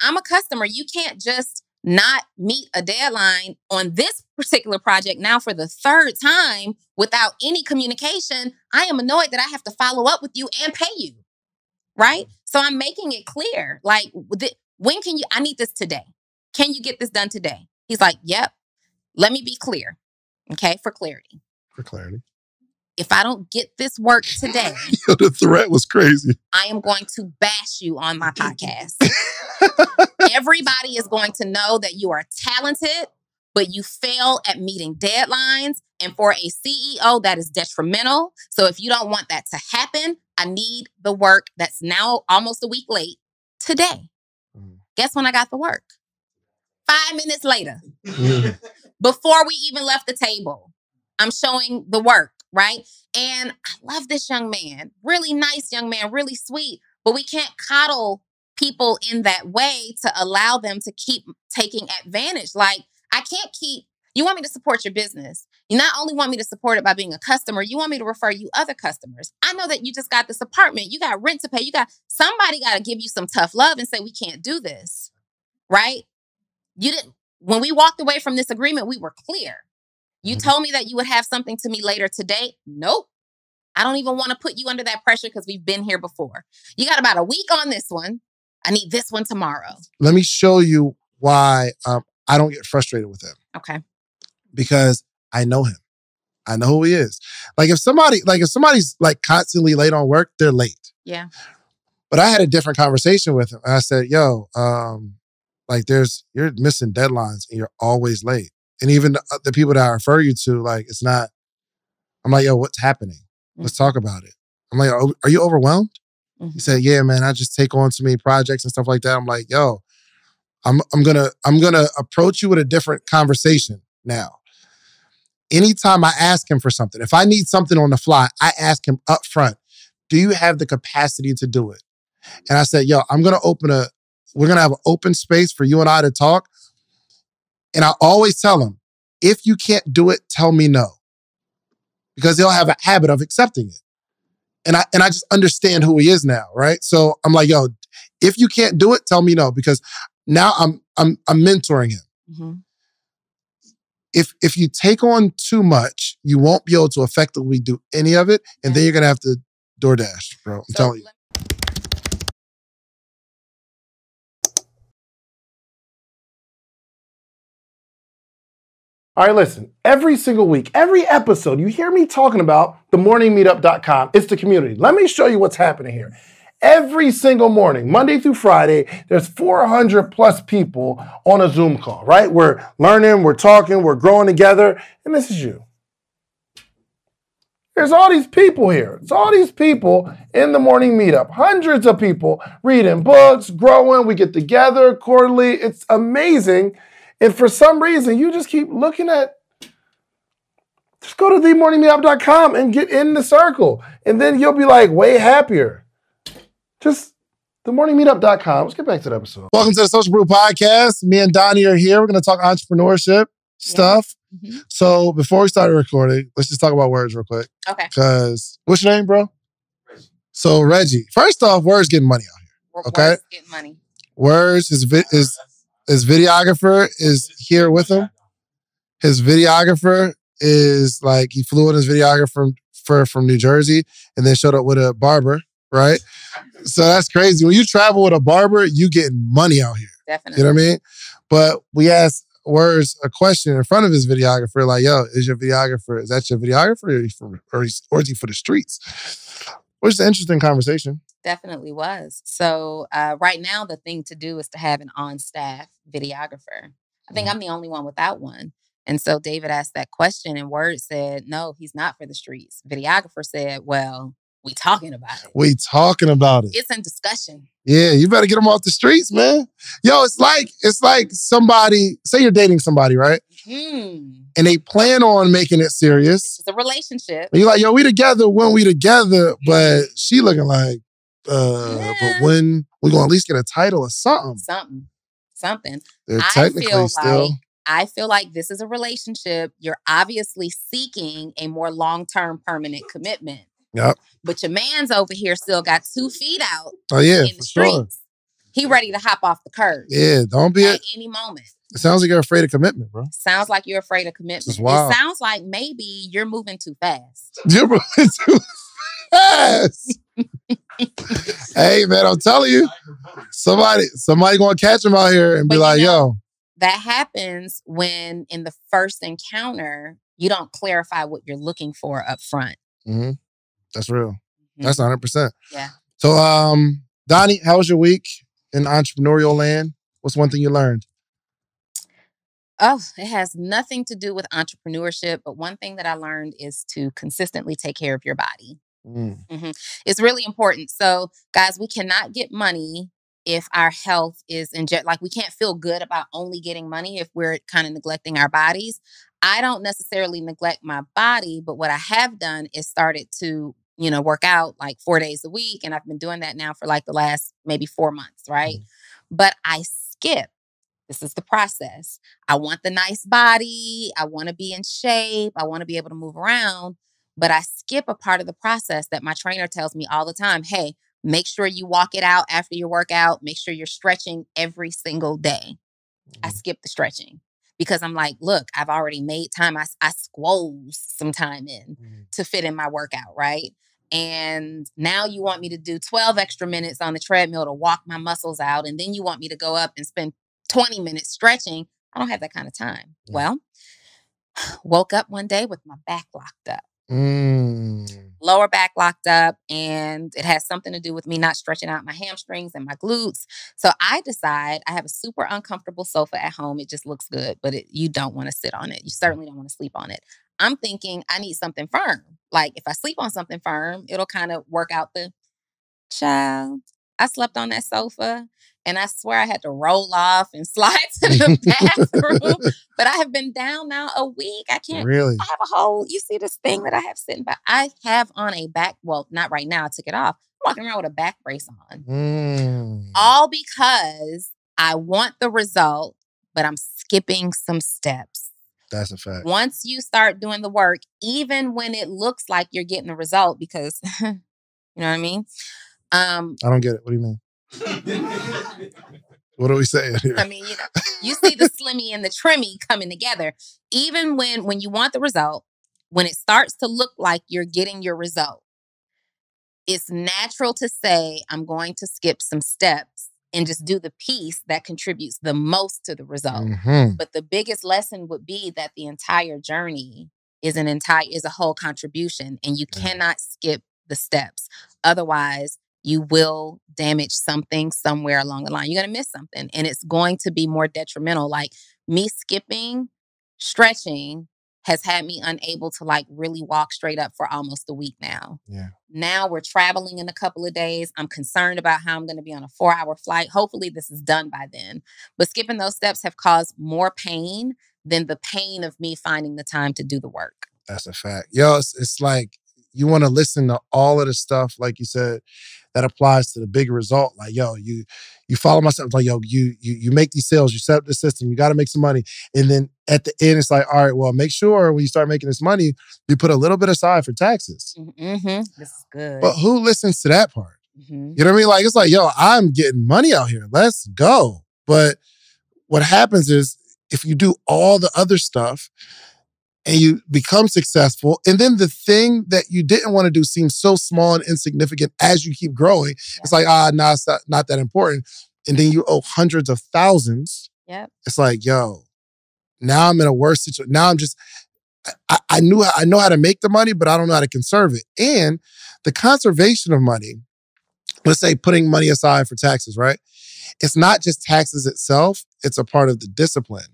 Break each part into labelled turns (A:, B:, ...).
A: I'm a customer. You can't just not meet a deadline on this particular project now for the third time without any communication. I am annoyed that I have to follow up with you and pay you. Right? So I'm making it clear. Like, when can you, I need this today. Can you get this done today? He's like, yep. Let me be clear. Okay, for clarity. If I don't get this work today,
B: yo, the threat was crazy.
A: I am going to bash you on my podcast. Everybody is going to know that you are talented, but you fail at meeting deadlines. And for a CEO, that is detrimental. So if you don't want that to happen, I need the work that's now almost a week late today. Guess when I got the work? 5 minutes later. Before we even left the table, I'm showing the work, right? And I love this young man. Really nice young man, really sweet. But we can't coddle people in that way to allow them to keep taking advantage. Like, I can't keep, you want me to support your business. You not only want me to support it by being a customer, you want me to refer you other customers. I know that you just got this apartment. You got rent to pay. Somebody got to give you some tough love and say, we can't do this, right? You didn't, when we walked away from this agreement, we were clear. You told me that you would have something to me later today. Nope. I don't even want to put you under that pressure because we've been here before. You got about a week on this one. I need this one tomorrow. Let
B: me show you why I don't get frustrated with him.
A: Okay.
B: Because I know him. I know who he is. Like if somebody's like constantly late on work, they're late.
A: Yeah.
B: But I had a different conversation with him. And I said, yo, like you're missing deadlines and you're always late. And even the people that I refer you to, like, it's not, I'm like, yo, what's happening? Let's talk about it. I'm like, are you overwhelmed? He said, yeah, man, I just take on too many projects and stuff like that. I'm like, yo, I'm gonna approach you with a different conversation now. Anytime I ask him for something, if I need something on the fly, I ask him up front, do you have the capacity to do it? And I said, yo, we're gonna have an open space for you and I to talk. And I always tell him, if you can't do it, tell me no. Because he'll have a habit of accepting it. And I just understand who he is now, right? So I'm like, yo, if you can't do it, tell me no. Because now I'm mentoring him.
A: Mm-hmm.
B: If you take on too much, you won't be able to effectively do any of it. And then you're gonna have to DoorDash, bro. I'm telling you.
C: All right, listen, every single week, every episode, you hear me talking about themorningmeetup.com. It's the community. Let me show you what's happening here. Every single morning, Monday through Friday, there's 400 plus people on a Zoom call, right? We're learning, we're talking, we're growing together, and this is you. There's all these people here. It's all these people in the morning meetup. Hundreds of people reading books, growing. We get together quarterly. It's amazing. And for some reason, you just keep looking at, just go to themorningmeetup.com and get in the circle. And then you'll be like way happier. Just themorningmeetup.com. Let's get back to the episode.
B: Welcome to the Social Brew Podcast. Me and Donni are here. We're going to talk entrepreneurship stuff.
A: Mm-hmm.
B: So before we started recording, let's just talk about words real quick.
A: Okay.
B: Because, what's your name, bro?
D: Reggie.
B: So Reggie, first off, Word's getting money out here. Okay.
A: Word's getting money.
B: Words his videographer is here with him. His videographer is like, he flew in his videographer from New Jersey and then showed up with a barber, right? So that's crazy. When you travel with a barber, you getting money out here.
A: Definitely.
B: You know what I mean? But we asked Words a question in front of his videographer, like, yo, is that your videographer or is he for the streets? Which is an interesting conversation.
A: Definitely was. So right now, the thing to do is to have an on-staff videographer. I think I'm the only one without one. And so David asked that question and Word said, no, he's not for the streets. Videographer said, well, we talking about it.
B: We talking about it.
A: It's in discussion.
B: Yeah, you better get them off the streets, man. Yo, it's like somebody, say you're dating somebody, right?
A: Mm.
B: And they plan on making it serious.
A: It's a relationship.
B: And you're like, yo, we together when we together, but she looking like, but when we gonna at least get a title or something.
A: Something.
B: They're technically
A: I feel like this is a relationship. You're obviously seeking a more long-term permanent commitment.
B: Yep.
A: But your man's over here still got 2 feet out
B: in
A: the streets.
B: Sure.
A: He ready to hop off the curb.
B: Yeah, don't be
A: at any moment.
B: It sounds like you're afraid of commitment, bro.
A: Sounds like you're afraid of commitment.
B: It's wild.
A: It sounds like maybe you're moving too fast.
B: You're moving too fast. Hey, man, I'm telling you, somebody gonna catch him out here and be like, yo.
A: That happens when in the first encounter, you don't clarify what you're looking for up front.
B: Mm-hmm. That's real. Mm-hmm. That's 100%.
A: Yeah.
B: So, Donni, how was your week in entrepreneurial land? What's one thing you learned?
A: Oh, it has nothing to do with entrepreneurship, but one thing that I learned is to consistently take care of your body. Mm-hmm. It's really important. So, guys, we cannot get money if our health is in jet. Like, we can't feel good about only getting money if we're kind of neglecting our bodies. I don't necessarily neglect my body, but what I have done is started to, work out like 4 days a week. And I've been doing that now for like the last maybe 4 months, right? But I skip. This is the process. I want the nice body. I want to be in shape. I want to be able to move around. But I skip a part of the process that my trainer tells me all the time. Hey, make sure you walk it out after your workout. Make sure you're stretching every single day. I skip the stretching because I'm like, look, I've already made time. I squoze some time in to fit in my workout, right? And now you want me to do 12 extra minutes on the treadmill to walk my muscles out. And then you want me to go up and spend 20 minutes stretching. I don't have that kind of time. Yeah. Well, woke up one day with my back locked up. Lower back locked up, and it has something to do with me not stretching out my hamstrings and my glutes. So I decide I have a super uncomfortable sofa at home. It just looks good, but you don't want to sit on it. You certainly don't want to sleep on it. I'm thinking I need something firm. Like if I sleep on something firm, it'll kind of work out the child. I slept on that sofa and I swear I had to roll off and slide to the bathroom. But I have been down now a week. I can't.
B: Really?
A: I have a whole, you see this thing that I have sitting back. I have on a back, well, not right now. I took it off. I'm walking around with a back brace on. All because I want the result, but I'm skipping some steps.
B: That's a fact. Once
A: you start doing the work, even when it looks like you're getting the result, because, you know what I mean?
B: I don't get it. What do you mean? What are we saying here?
A: I mean, you see the slimmy and the trimmy coming together. Even when you want the result, when it starts to look like you're getting your result, it's natural to say, I'm going to skip some steps and just do the piece that contributes the most to the result. But the biggest lesson would be that the entire journey is a whole contribution, and you cannot skip the steps. Otherwise, you will damage something somewhere along the line. You're going to miss something, and it's going to be more detrimental. Like me skipping stretching has had me unable to like really walk straight up for almost a week now.
B: Yeah.
A: Now we're traveling in a couple of days. I'm concerned about how I'm going to be on a 4-hour flight. Hopefully this is done by then. But skipping those steps have caused more pain than the pain of me finding the time to do the work.
B: That's a fact. Yo, it's like you want to listen to all of the stuff, like you said, that applies to the bigger result. Like, yo, you follow myself. Like, yo, you make these sales, you set up the system, you got to make some money. And then at the end, it's like, all right, well, make sure when you start making this money, you put a little bit aside for taxes.
A: This is good.
B: But who listens to that part? You know what I mean? Like, it's like, yo, I'm getting money out here. Let's go. But what happens is if you do all the other stuff, and you become successful, and then the thing that you didn't want to do seems so small and insignificant as you keep growing. Yeah. It's like, nah, it's not that important. And then you owe hundreds of thousands.
A: Yep.
B: It's like, yo, now I'm in a worse situation. Now I'm just, I know how to make the money, but I don't know how to conserve it. And the conservation of money, let's say putting money aside for taxes, right? It's not just taxes itself. It's a part of the discipline.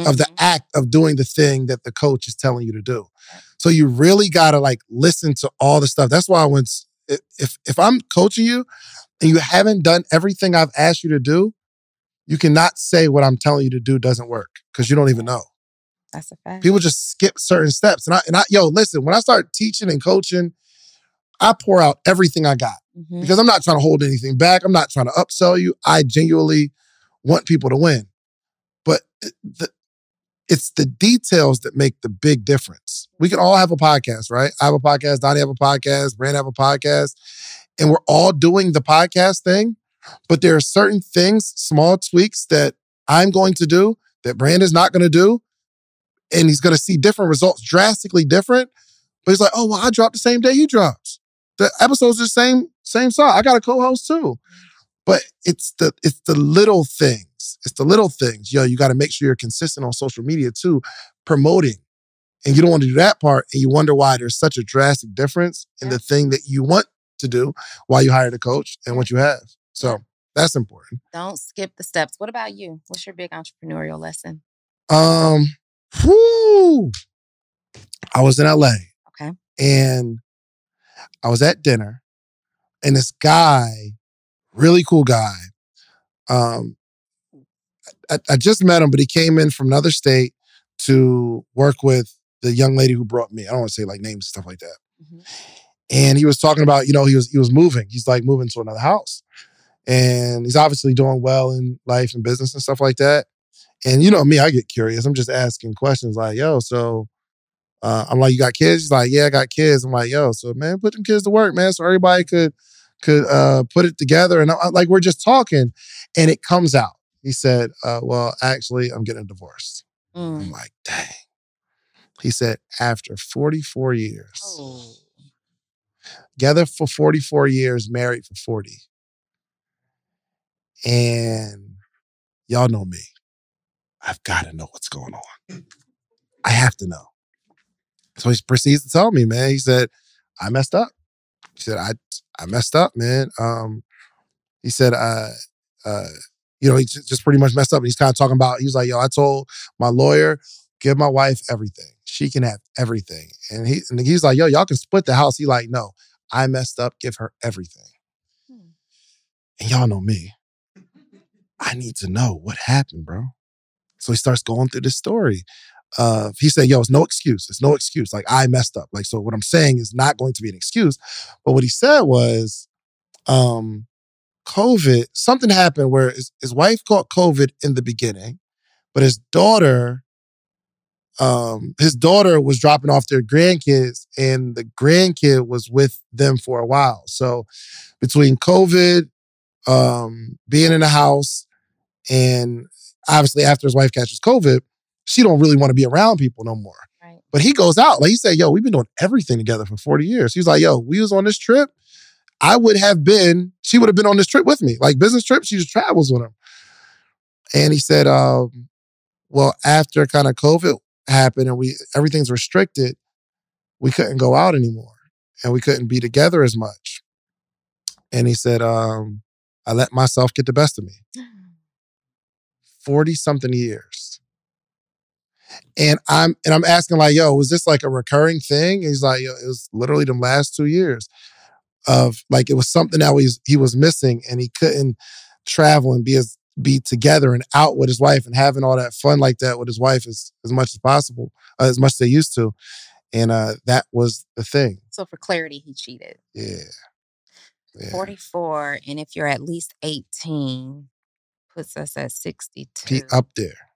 B: Of the act of doing the thing that the coach is telling you to do. So you really got to like listen to all the stuff. That's why if I'm coaching you and you haven't done everything I've asked you to do, you cannot say what I'm telling you to do doesn't work because you don't even know.
A: That's a fact.
B: People just skip certain steps. And I listen, when I start teaching and coaching, I pour out everything I got because I'm not trying to hold anything back. I'm not trying to upsell you. I genuinely want people to win. But it's the details that make the big difference. We can all have a podcast, right? I have a podcast, Donni have a podcast, Brand have a podcast, and we're all doing the podcast thing, But there are certain things, small tweaks that I'm going to do that Brandon's not going to do. And he's going to see different results, drastically different. But he's like, oh, well, I dropped the same day he drops. The episode's the same song. I got a co-host too. But it's the little things. It's the little things. Yo, you got to make sure you're consistent on social media too, promoting. And you don't want to do that part. And you wonder why there's such a drastic difference in the thing that you want to do while you hired a coach and what you have. So that's important.
A: Don't skip the steps. What about you? What's your big entrepreneurial lesson?
B: I was in LA.
A: Okay.
B: And I was at dinner. And this guy, really cool guy, I just met him, but he came in from another state to work with the young lady who brought me. I don't want to say like names and stuff like that. Mm-hmm. And he was talking about, he was moving. He's like moving to another house. And he's obviously doing well in life and business and stuff like that. And you know me, I get curious. I'm just asking questions like, yo, so I'm like, you got kids? He's like, yeah, I got kids. I'm like, yo, so man, put them kids to work, man, so everybody could put it together. And like, we're just talking and it comes out. He said, well, actually, I'm getting a divorce. I'm like, dang. He said, after 44 years. Oh. Together for 44 years, married for 40. And y'all know me. I've got to know what's going on. I have to know. So he proceeds to tell me, man. He said, I messed up. He said, I messed up, man. He said, he just pretty much messed up. And he's kind of talking about, he was like, yo, I told my lawyer, give my wife everything. She can have everything. And he's like, yo, y'all can split the house. He like, no, I messed up. Give her everything. And y'all know me. I need to know what happened, bro. So he starts going through this story. He said, yo, it's no excuse. It's no excuse. Like, I messed up. Like, so what I'm saying is not going to be an excuse. But what he said was, COVID, something happened where his wife caught COVID in the beginning, but his daughter was dropping off their grandkids and the grandkid was with them for a while. So between COVID, being in the house, and obviously after his wife catches COVID, she don't really want to be around people no more. Right. But he goes out. Like he said, yo, we've been doing everything together for 40 years. He's like, yo, we was on this trip. She would have been on this trip with me. Like business trip, she just travels with him. And he said, well, after kind of COVID happened and everything's restricted, we couldn't go out anymore. And we couldn't be together as much. And he said, I let myself get the best of me. 40-something years. And I'm asking like, yo, was this like a recurring thing? And he's like, yo, it was literally the last 2 years of like, it was something that he was missing and he couldn't travel and be together and out with his wife and having all that fun like that with his wife as much as possible, as much as they used to. And that was the thing.
A: So for clarity, he cheated.
B: Yeah.
A: 44, and if you're at least 18, puts us at 62.
B: Up there.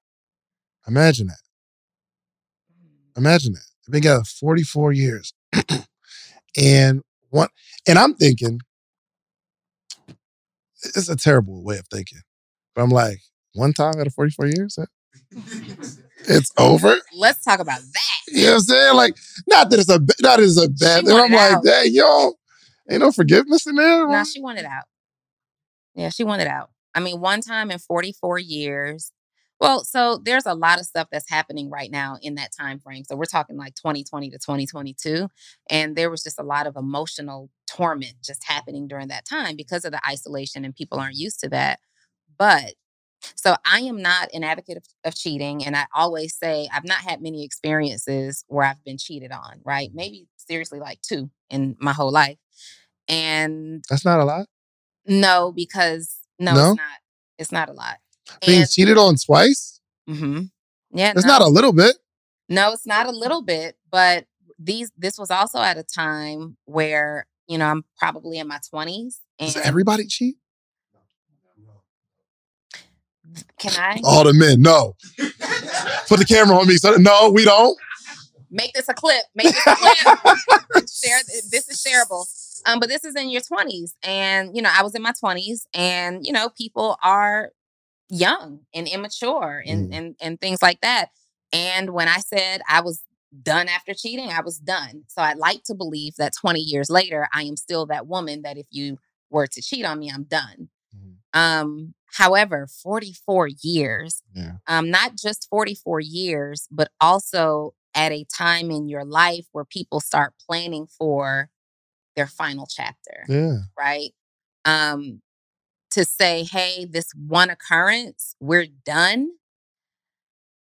B: Imagine that. Imagine that. They've been together 44 years. And I'm thinking, it's a terrible way of thinking. But I'm like, one time out of 44 years, it's over.
A: Let's talk about that.
B: You know what I'm saying? Like, not that it's a bad thing. I'm like, hey, yo, ain't no forgiveness in there.
A: No, she wanted out. Yeah, she wanted out. I mean, one time in 44 years. Well, so there's a lot of stuff that's happening right now in that time frame. So we're talking like 2020 to 2022. And there was just a lot of emotional torment just happening during that time because of the isolation and people aren't used to that. But so I am not an advocate of cheating. And I always say I've not had many experiences where I've been cheated on, right? Maybe seriously like 2 in my whole life. And
B: that's not a lot?
A: No, because it's not. It's not a lot.
B: Being cheated on twice?
A: Mm-hmm. Yeah.
B: It's not a little bit.
A: No, it's not a little bit. But this was also at a time where, I'm probably in my 20s.
B: Does everybody cheat?
A: Can I?
B: All the men, no. Put the camera on me. So, no, we don't.
A: Make this a clip. Make this a clip. This is shareable. But this is in your 20s. And, I was in my 20s and, people are young and immature and things like that. And when I said I was done after cheating, I was done. So I'd like to believe that 20 years later, I am still that woman that if you were to cheat on me, I'm done. However, 44 years, not just 44 years, but also at a time in your life where people start planning for their final chapter.
B: Yeah.
A: Right. To say, hey, this one occurrence, we're done.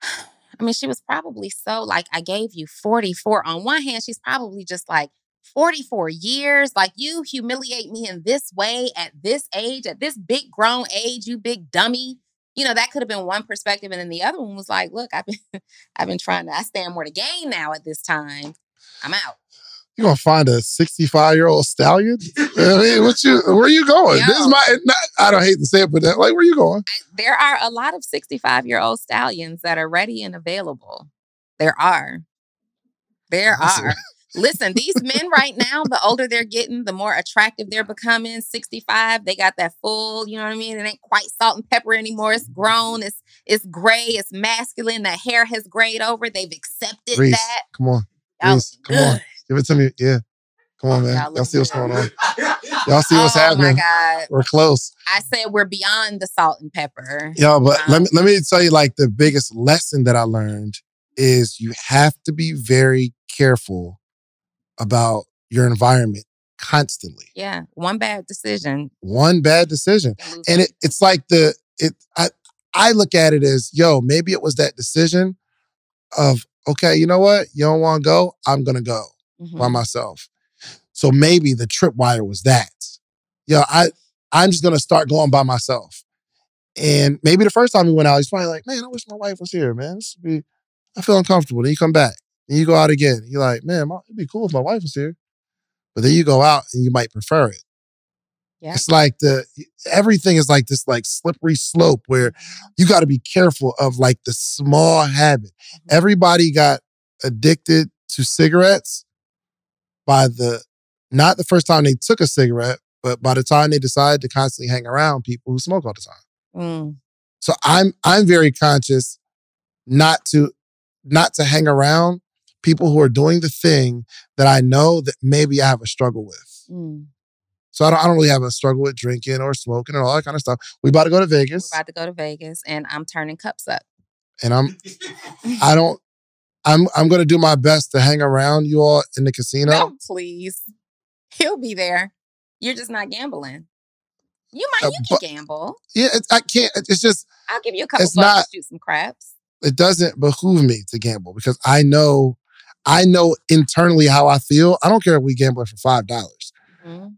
A: I mean, she was probably so like, I gave you 44. On one hand, she's probably just like, 44 years, like you humiliate me in this way at this age, at this big grown age, you big dummy. That could have been one perspective. And then the other one was like, look, I've been trying to, I stand more to gain now at this time. I'm out.
B: You gonna find a 65-year-old stallion? I mean, where are you going?
A: Yo,
B: This is I don't hate to say it, but where are you going?
A: There are a lot of 65-year-old stallions that are ready and available. There are. Listen, these men right now, the older they're getting, the more attractive they're becoming. 65, they got that full, you know what I mean? It ain't quite salt and pepper anymore. It's grown. It's gray. It's masculine. The hair has grayed over. They've accepted
B: Reese,
A: that.
B: Come on. Reese, come on. Give it to me. Yeah. Come on, man. Y'all see what's going on. Y'all see what's happening.
A: Oh, my God.
B: We're close.
A: I said we're beyond the salt and pepper.
B: Yo, but let me tell you, like, the biggest lesson that I learned is you have to be very careful about your environment constantly.
A: Yeah. One bad decision.
B: And it's like I look at it as, maybe it was that decision of, okay, you know what? You don't want to go? I'm going to go by myself. So maybe the tripwire was that. I'm just going to start going by myself. And maybe the first time he went out, he's probably like, man, I wish my wife was here, man. I feel uncomfortable. Then you come back. And you go out again. You're like, man, it'd be cool if my wife was here. But then you go out and you might prefer it. Yeah. It's like everything is like this like slippery slope where you got to be careful of like the small habit. Everybody got addicted to cigarettes by not the first time they took a cigarette, but by the time they decided to constantly hang around people who smoke all the time. So I'm very conscious not to hang around people who are doing the thing that I know that maybe I have a struggle with. So I don't really have a struggle with drinking or smoking and all that kind of stuff. We about to go to Vegas.
A: We're about to go to Vegas and I'm turning cups up.
B: And I'm going to do my best to hang around you all in the casino.
A: No, please. He'll be there. You're just not gambling. You can gamble.
B: Yeah, I can't. It's just.
A: I'll give you a couple bucks to shoot some craps.
B: It doesn't behoove me to gamble because I know internally how I feel. I don't care if we gamble for $5.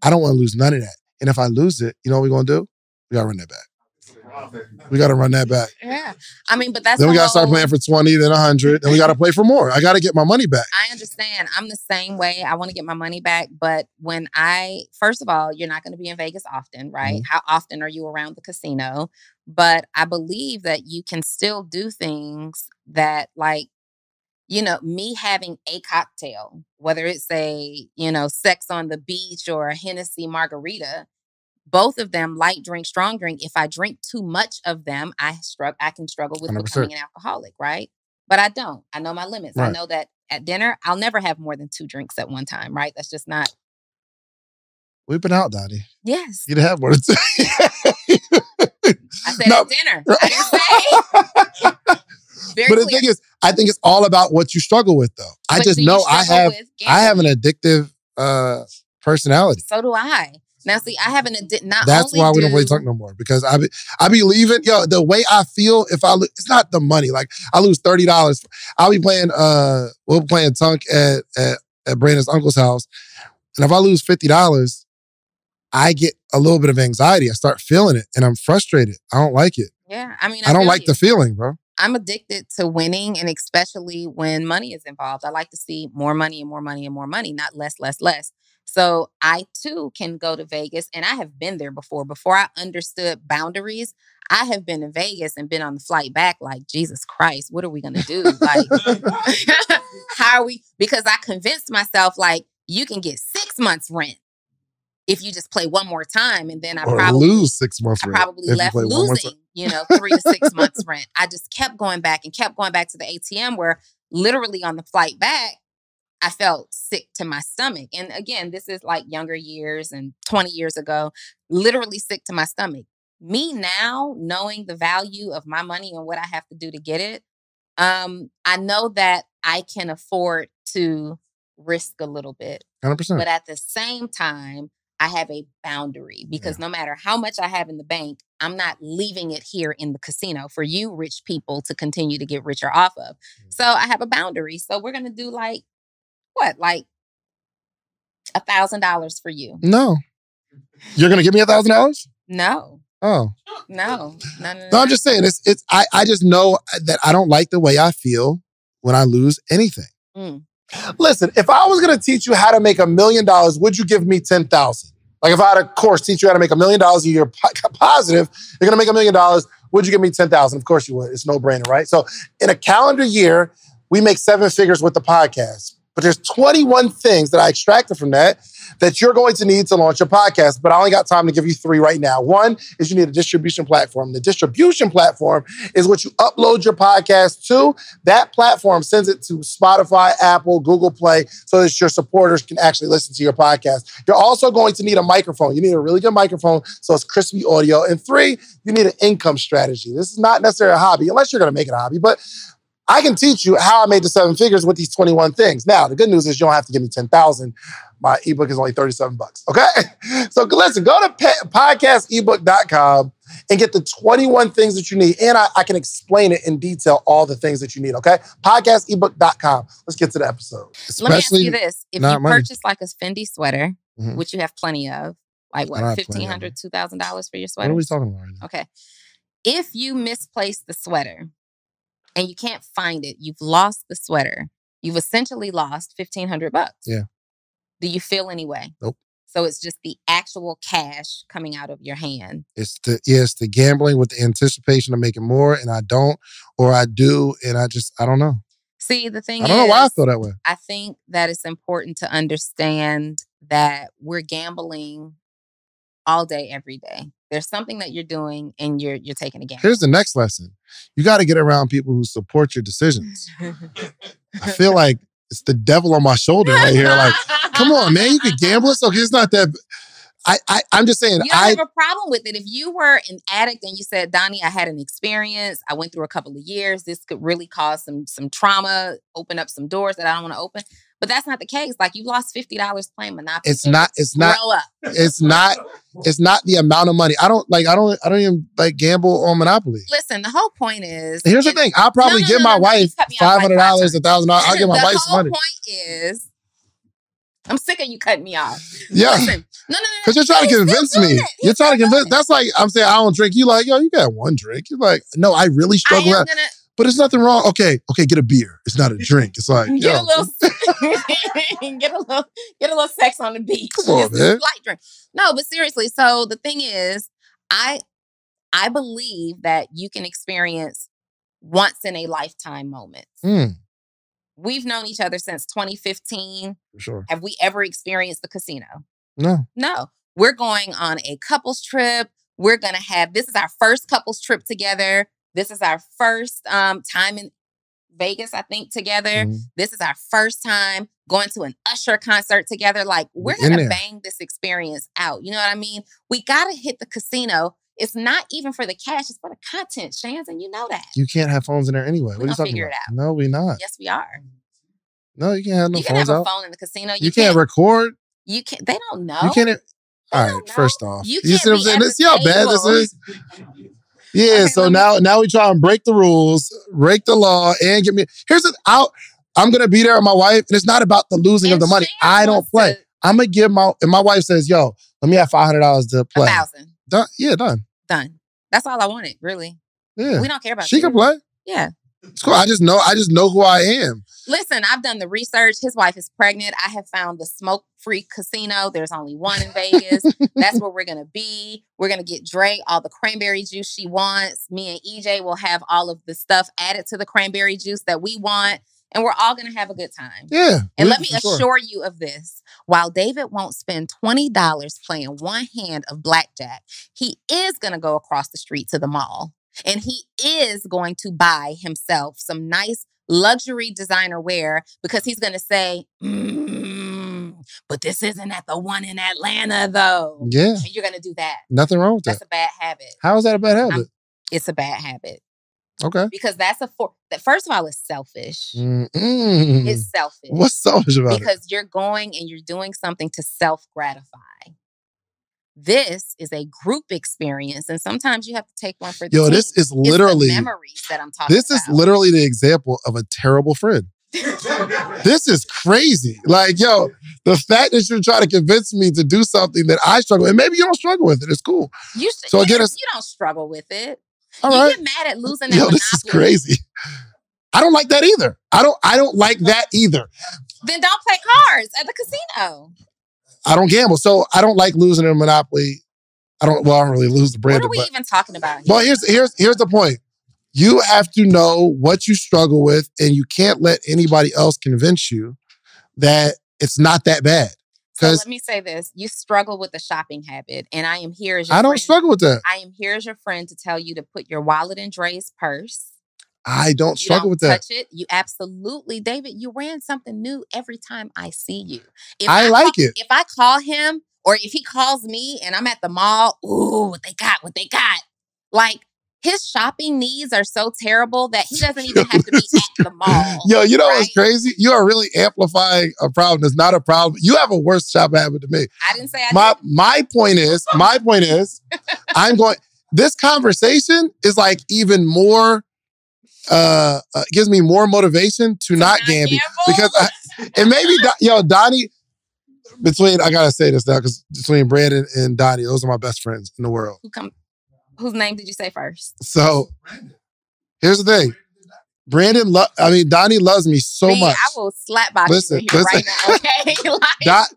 B: I don't want to lose none of that. And if I lose it, you know what we're going to do? We got to run that back. We got to run that back.
A: Yeah. I mean, but that's
B: then we got to start playing for 20, then 100, then we got to play for more. I got to get my money back.
A: I understand. I'm the same way. I want to get my money back. But first of all, you're not going to be in Vegas often, right? How often are you around the casino? But I believe that you can still do things that like, me having a cocktail, whether it's sex on the beach or a Hennessy margarita, both of them, light drink, strong drink. If I drink too much of them, I can struggle with 100%. Becoming an alcoholic, right? But I don't. I know my limits. Right. I know that at dinner, I'll never have more than 2 drinks at one time, right? That's just not.
B: We've been out, Donni.
A: Yes.
B: You'd have more than 2.
A: I said at dinner. I didn't say.
B: But the thing is, I think it's all about what you struggle with, though. I just know I have an addictive personality.
A: So do I. Now, see, I have an addiction.
B: That's why we don't play Tunk no more. Because I be leaving. The way I feel if I lose, it's not the money. Like, I lose $30. I'll be playing, we're playing Tunk at Brandon's uncle's house. And if I lose $50, I get a little bit of anxiety. I start feeling it and I'm frustrated. I don't like it.
A: Yeah. I mean,
B: I don't like the feeling, bro.
A: I'm addicted to winning, and especially when money is involved. I like to see more money and more money and more money, not less, less, less. So I too can go to Vegas, and I have been there before. Before I understood boundaries, I have been in Vegas and been on the flight back like, Jesus Christ, what are we going to do? Like, how are we? Because I convinced myself like, you can get 6 months rent if you just play one more time, and then I
B: Or
A: probably
B: lose 6 months
A: I
B: rent.
A: probably
B: if you
A: left
B: play one more time.
A: losing, 3 to 6 months rent. I just kept going back and kept going back to the ATM, where literally on the flight back, I felt sick to my stomach. And again, this is like younger years and 20 years ago, literally sick to my stomach. Me now, knowing the value of my money and what I have to do to get it, I know that I can afford to risk a little bit.
B: 100%.
A: But at the same time, I have a boundary, because no matter how much I have in the bank, I'm not leaving it here in the casino for you rich people to continue to get richer off of. So I have a boundary. So we're going to do like $1,000 for you.
B: No. You're going to give me $1,000?
A: No.
B: Oh.
A: No.
B: No, I'm just saying, I just know that I don't like the way I feel when I lose anything.
C: Listen, if I was going to teach you how to make $1 million, would you give me 10,000? Like if I had a course teach you how to make $1 million a year positive, you're going to make $1 million, would you give me 10,000? Of course you would. It's no brainer, right? So in a calendar year, we make 7 figures with the podcast. But there's 21 things that I extracted from that you're going to need to launch a podcast. But I only got time to give you 3 right now. One is you need a distribution platform. The distribution platform is what you upload your podcast to. That platform sends it to Spotify, Apple, Google Play, so that your supporters can actually listen to your podcast. You're also going to need a microphone. You need a really good microphone so it's crispy audio. And 3, you need an income strategy. This is not necessarily a hobby, unless you're going to make it a hobby. But I can teach you how I made the 7 figures with these 21 things. Now, the good news is you don't have to give me 10,000. My ebook is only $37, okay? So listen, go to podcastebook.com and get the 21 things that you need. And I can explain it in detail, all the things that you need, okay? Podcastebook.com. Let's get to the episode.
A: Let me ask you this. If you purchase like a Fendi sweater, which you have plenty of, like what, $1,500, $2,000 for your sweater?
B: What are we talking about right now?
A: Okay. If you misplace the sweater, and you can't find it, you've lost the sweater, you've essentially lost $1,500.
B: Yeah.
A: Do you feel any way?
B: Nope.
A: So it's just the actual cash coming out of your hand.
B: It's the gambling with the anticipation of making more, and I don't, or I do, and I don't know.
A: See, the thing is,
B: I don't know why I feel that way.
A: I think that it's important to understand that we're gambling all day, every day. There's something that you're doing and you're taking a gamble.
B: Here's the next lesson. You got to get around people who support your decisions. I feel like it's the devil on my shoulder right here. Like, come on, man, you could gamble. It's okay. It's not that. I'm just saying.
A: You don't have a problem with it. If you were an addict and you said, Donni, I had an experience, I went through a couple of years, this could really cause some trauma, open up some doors that I don't want to open. But that's not the case. Like, you lost $50 playing Monopoly.
B: It's not.
A: Grow up.
B: It's not the amount of money. I don't even like gamble on Monopoly.
A: Listen, the whole point is.
B: Here's the thing. I'll probably give my wife $500, $1,000. I'll give my wife some money.
A: The whole point is, I'm sick of you cutting me off.
B: Yeah.
A: Listen, no.
B: Because you're trying to convince me. You're trying to convince. That's like I'm saying I don't drink. You like, yo, you got one drink. You're like, no, I really struggle. But there's nothing wrong. Okay, get a beer. It's not a drink. It's like
A: get a little sex on the beach.
B: Come on, man.
A: Light drink. No, but seriously. So the thing is, I believe that you can experience once in a lifetime moments. We've known each other since 2015.
B: For sure.
A: Have we ever experienced the casino?
B: No.
A: We're going on a couples trip. This is our first couples trip together. This is our first time in Vegas, I think, together. This is our first time going to an Usher concert together. Like, we're going to bang this experience out. You know what I mean? We got to hit the casino. It's not even for the cash. It's for the content, Shans, and you know that.
B: You can't have phones in there anyway. What are you talking
A: figure
B: about?
A: it out.
B: No, we're not.
A: Yes, we are.
B: No, you can't have no phones out.
A: You can have a phone in the casino.
B: You can't record.
A: You can't. They don't know.
B: You can't. All right, first off. You see what I'm saying? See how bad this is? Yeah, okay, so now we try and break the rules, break the law, and get me. I'm gonna be there with my wife, and it's not about the losing of the money. I don't play. I'm gonna give and my wife says, "Yo, let me have $500 to play."
A: 1,000.
B: Done. Yeah, done.
A: That's all I wanted, really.
B: Yeah,
A: we don't care about.
B: She can play.
A: Yeah,
B: it's cool. I just know who I am.
A: Listen, I've done the research. His wife is pregnant. I have found the smoke-free casino. There's only one in Vegas. That's where we're going to be. We're going to get Dre all the cranberry juice she wants. Me and EJ will have all of the stuff added to the cranberry juice that we want. And we're all going to have a good time.
B: Yeah.
A: And let me assure you of this. While David won't spend $20 playing one hand of blackjack, he is going to go across the street to the mall. And he is going to buy himself some nice luxury designer wear because he's going to say, but this isn't at the one in Atlanta, though.
B: Yeah.
A: And you're going to do that.
B: Nothing wrong with that.
A: That's a bad habit.
B: How is that a bad habit?
A: It's a bad habit.
B: Okay.
A: Because that's first of all, it's selfish.
B: Mm-mm.
A: It's selfish.
B: What's selfish about it?
A: Because you're going and you're doing something to self-gratify. This is a group experience, and sometimes you have to take one for the team.
B: This is literally
A: it's the memories that I'm talking about.
B: This is literally the example of a terrible friend. This is crazy. Like, the fact that you're trying to convince me to do something that I struggle with, and maybe you don't struggle with it, it's cool.
A: You don't struggle with it.
B: All
A: you
B: right.
A: get mad at losing that monopoly.
B: This is crazy. I don't like that either. I don't like that either.
A: Then don't play cards at the casino.
B: I don't gamble, so I don't like losing a monopoly. I don't really lose the brand.
A: What are we even talking about here?
B: Well, here's the point. You have to know what you struggle with, and you can't let anybody else convince you that it's not that bad.
A: So let me say this. You struggle with the shopping habit, and I am here as your friend.
B: I don't struggle with that.
A: I am here as your friend to tell you to put your wallet in Dre's purse.
B: I don't struggle with that.
A: Touch it. You absolutely, David, you ran something new every time I see you. If
B: I like it.
A: If I call him or if he calls me and I'm at the mall, ooh, what they got. Like, his shopping needs are so terrible that he doesn't even have to be at the mall.
B: You know what's crazy? You are really amplifying a problem that's not a problem. You have a worse shopping habit than me.
A: I didn't say I did.
B: My point is, this conversation is like even more, gives me more motivation to not gamble. Because, and maybe, Donni, I gotta say this now, because between Brandon and Donni, those are my best friends in the world.
A: Whose name did you say first?
B: So, here's the thing. Donni loves me so much.
A: I will slap box you here right now, okay?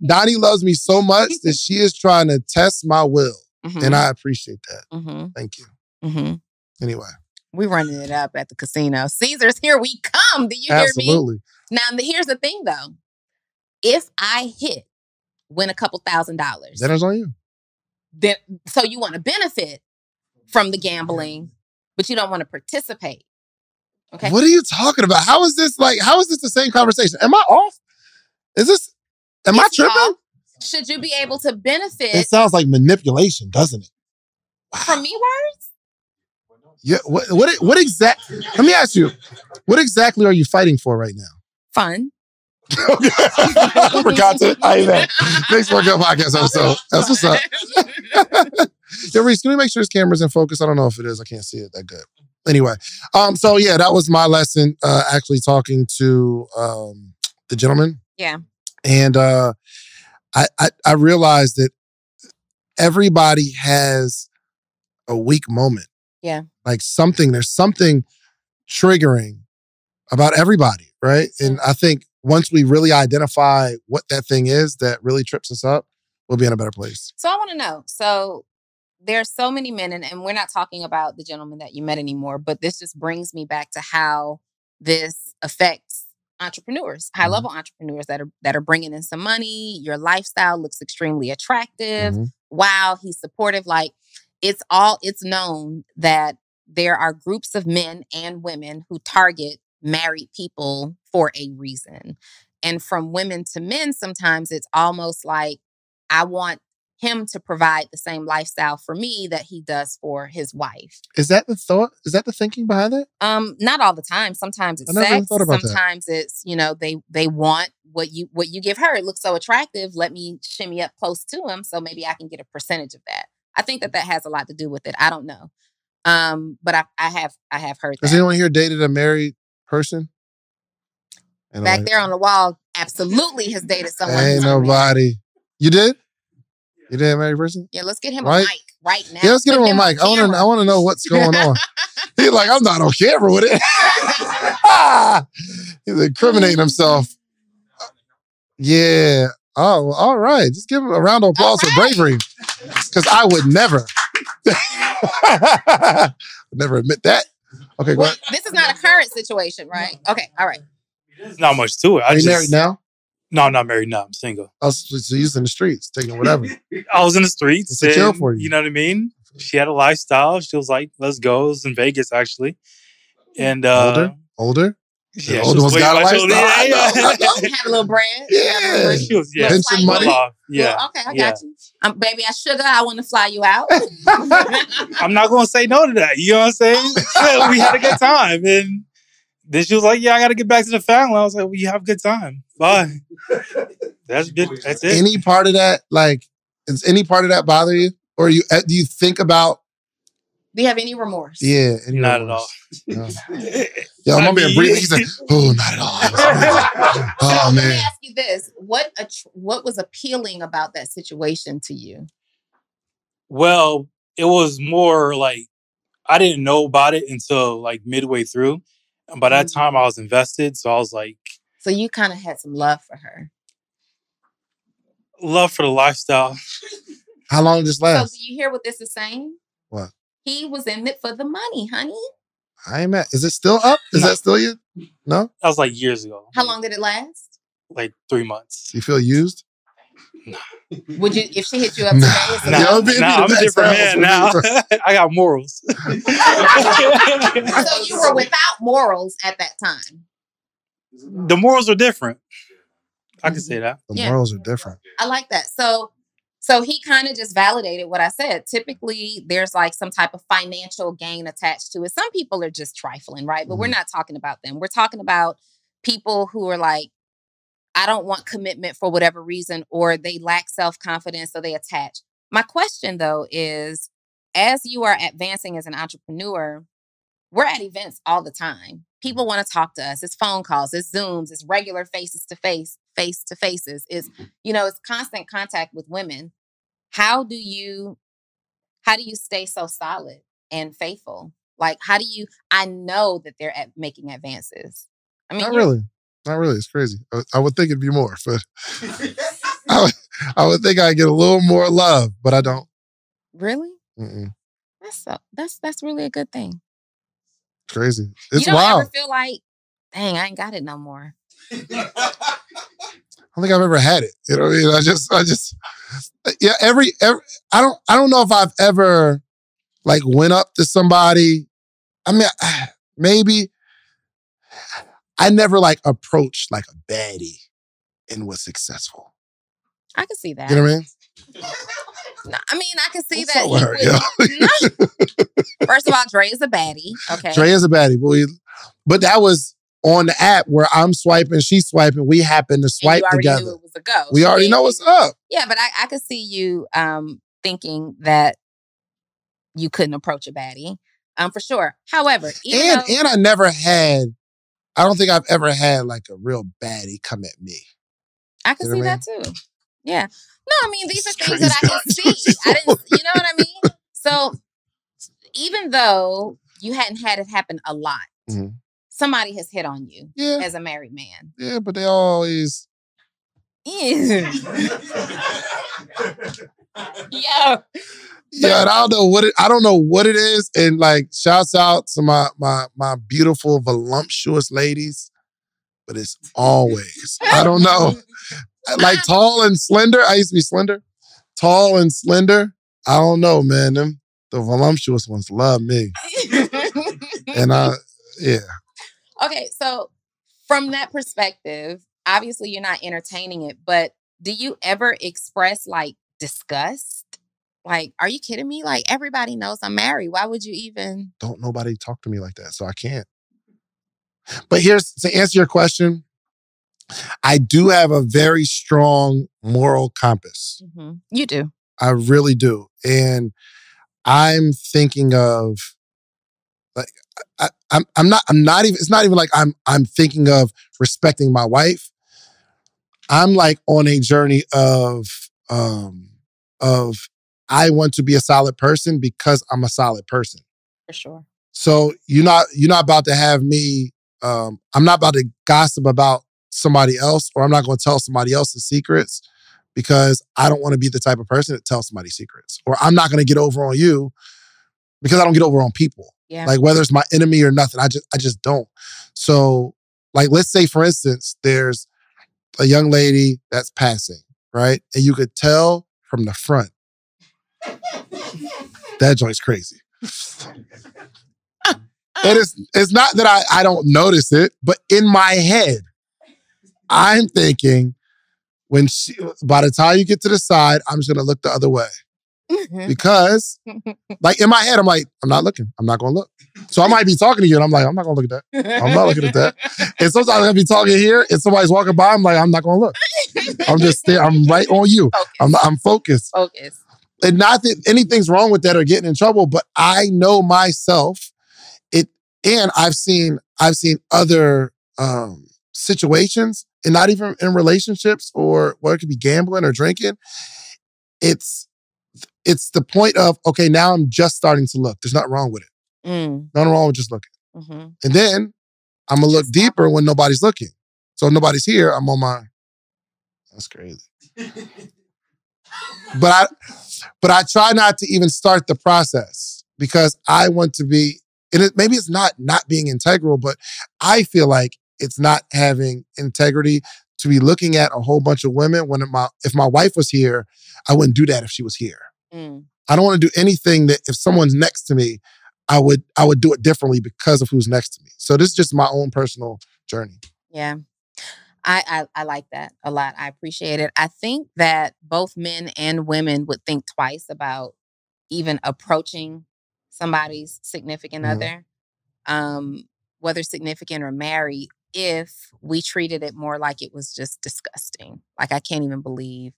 B: Donni loves me so much that she is trying to test my will.
A: Mm-hmm.
B: And I appreciate that.
A: Mm-hmm.
B: Thank you.
A: Mm-hmm.
B: Anyway.
A: We're running it up at the casino. Caesar's, here we come. Do you hear me?
B: Absolutely.
A: Now, here's the thing, though. If I win a couple $1,000.
B: Then it's on you.
A: So you want to benefit from the gambling, but you don't want to participate. Okay.
B: What are you talking about? How is this the same conversation? Am I off? Am I tripping? Off?
A: Should you be able to benefit?
B: It sounds like manipulation, doesn't it? Wow.
A: From me words?
B: Yeah. What exactly? Let me ask you. What exactly are you fighting for right now?
A: Fun.
B: For content. Thanks for a good podcast episode. That's what's up. Yo, Reese, can we make sure this camera's in focus? I don't know if it is. I can't see it that good. Anyway, so yeah, that was my lesson. Actually talking to the gentleman.
A: Yeah.
B: And I realized that everybody has a weak moment.
A: Yeah.
B: Like there's something triggering about everybody, right? And I think once we really identify what that thing is that really trips us up, we'll be in a better place.
A: So I want to know. So there's so many men, and we're not talking about the gentleman that you met anymore, but this just brings me back to how this affects entrepreneurs, high-level entrepreneurs that are bringing in some money. Your lifestyle looks extremely attractive. Mm-hmm. Wow, he's supportive. Like, it's known that there are groups of men and women who target married people for a reason. And from women to men, sometimes it's almost like, I want him to provide the same lifestyle for me that he does for his wife.
B: Is that the thought? Is that the thinking behind it?
A: Not all the time. Sometimes it's sex. Sometimes it's, they want what you give her. It looks so attractive. Let me shimmy up close to him so maybe I can get a percentage of that. I think that has a lot to do with it. I don't know. But I have heard that.
B: Has anyone here dated a married person?
A: Back there on the wall, absolutely has dated someone.
B: Ain't nobody. You did? You did a married person?
A: Yeah, let's get him a mic right now.
B: Yeah, let's get him a mic. I want to know what's going on. He's like, I'm not on camera with it. He's incriminating himself. Yeah. Oh, all right. Just give him a round of applause for bravery. Because I would never. Never admit that. Okay, go ahead.
A: This is not a current situation, right? Okay, all right.
D: There's not much to it.
B: Are you married now?
D: No, I'm not married now. I'm single.
B: Oh, so you're in the streets, taking whatever.
D: I was in the streets.
B: It's a chill for you.
D: You know what I mean? She had a lifestyle. She was like, let's go. It was in Vegas, actually. And
B: Older?
D: Yeah,
B: older ones got a lifestyle.
A: You have a little bread.
B: Yeah.
D: She was,
B: pension money.
D: Yeah.
A: Well, okay, I got you. Baby, I want to fly you out.
D: I'm not going to say no to that. You know what I'm saying? We had a good time. And then she was like, yeah, I got to get back to the family. I was like, well, you have a good time. Bye. That's good. That's it.
B: Any part of that, does any part of that bother you? Or do you think about...
A: Do you have any remorse?
B: Yeah.
D: Not at all.
B: No. Yo, I'm over here breathing. He's like, oh, not at all. Oh, man.
A: Let me ask you this. What was appealing about that situation to you?
D: Well, it was more like I didn't know about it until like midway through. And by that time, I was invested. So I was like...
A: So you kind of had some love for her.
D: Love for the lifestyle.
B: How long did this last?
A: So do you hear what this is saying?
B: What?
A: He was in it for the money, honey.
B: I ain't mad. Is it still up? Is that still you? No?
D: That was like years ago.
A: How long did it last?
D: Like 3 months.
B: You feel used?
D: No.
A: Would you, if she hit you up today?
D: I'm a different man now. I got morals.
A: So you were without morals at that time.
D: The morals are different. I can say that.
B: The morals are different.
A: I like that. So he kind of just validated what I said. Typically, there's like some type of financial gain attached to it. Some people are just trifling, right? But we're not talking about them. We're talking about people who are like, I don't want commitment for whatever reason, or they lack self-confidence, so they attach. My question, though, is as you are advancing as an entrepreneur, we're at events all the time. People want to talk to us. It's phone calls, it's Zooms, it's regular face-to-faces. It's, it's constant contact with women. How do you stay so solid and faithful? Like, I know that they're making advances. I mean,
B: Not really. It's crazy. I would think it'd be more, but I would think I'd get a little more love, but I don't.
A: Really?
B: Mm-mm.
A: That's really a good thing.
B: Crazy. It's
A: you don't
B: wild.
A: ever feel like, dang, I ain't got it no more.
B: I don't think I've ever had it. You know what I mean? I just, yeah. I don't know if I've ever like went up to somebody. I mean, maybe. I never like approached like a baddie and was successful.
A: I can see that.
B: You know what I mean?
A: No, I mean, I can see
B: that.
A: No. First of all, Dre is a baddie. Okay.
B: Dre is a baddie. But that was on the app where I'm swiping, she's swiping. We happen to swipe
A: and you already
B: together.
A: Knew it was a go.
B: We already know what's up.
A: Yeah, but I could see you thinking that you couldn't approach a baddie. For sure. However,
B: and I never had, I don't think I've ever had like a real baddie come at me.
A: I can see that too. Yeah. No, I mean, these are things that I can see. You know what I mean? So even though you hadn't had it happen a lot, somebody has hit on you as a married man.
B: Yeah, but they always...
A: Yeah.
B: Yeah, and I don't know what it is. And like, shouts out to my beautiful, voluptuous ladies. But it's always, I don't know. Like tall and slender. I used to be slender. Tall and slender. I don't know, man. The voluptuous ones love me. And yeah.
A: Okay, so from that perspective, obviously you're not entertaining it, but do you ever express like disgust? Like, are you kidding me? Like, everybody knows I'm married. Why would you even?
B: Don't nobody talk to me like that, so I can't. But here's, to answer your question, I do have a very strong moral compass.
A: Mm-hmm. You do.
B: I really do. And I'm thinking of, like, I'm not even, it's not even like I'm thinking of respecting my wife. I'm like on a journey of I want to be a solid person because I'm a solid person.
A: For sure.
B: So you're not about to have me, I'm not about to gossip about somebody else, or I'm not going to tell somebody else's secrets because I don't want to be the type of person that tells somebody secrets. Or I'm not going to get over on you because I don't get over on people.
A: Yeah.
B: Like whether it's my enemy or nothing, I just don't. So like, let's say, for instance, there's a young lady that's passing, right? And you could tell from the front, that joint's crazy. And it's not that I don't notice it, but in my head, I'm thinking, by the time you get to the side, I'm just going to look the other way. Because, like, in my head, I'm like, I'm not looking. I'm not going to look. So I might be talking to you, and I'm like, I'm not going to look at that. I'm not looking at that. And sometimes I'll be talking here, and somebody's walking by, I'm like, I'm not going to look. I'm just there. I'm right on you. I'm focused.
A: Focus.
B: And not that anything's wrong with that or getting in trouble, but I know myself. And I've seen other situations, and not even in relationships, or where it could be gambling or drinking. It's the point of, okay, now I'm just starting to look. There's nothing wrong with it. Nothing wrong with just looking. And then I'm going to look deeper when nobody's looking. So if nobody's here, I'm on my, that's crazy. But I try not to even start the process, because I want to be, and maybe it's not being integral, but I feel like it's not having integrity to be looking at a whole bunch of women when if my wife was here, I wouldn't do that if she was here. I don't want to do anything that if someone's next to me, I would do it differently because of who's next to me. So this is just my own personal journey.
A: Yeah. I like that a lot. I appreciate it. I think that both men and women would think twice about even approaching somebody's significant other, whether significant or married, if we treated it more like it was just disgusting. Like, I can't even believe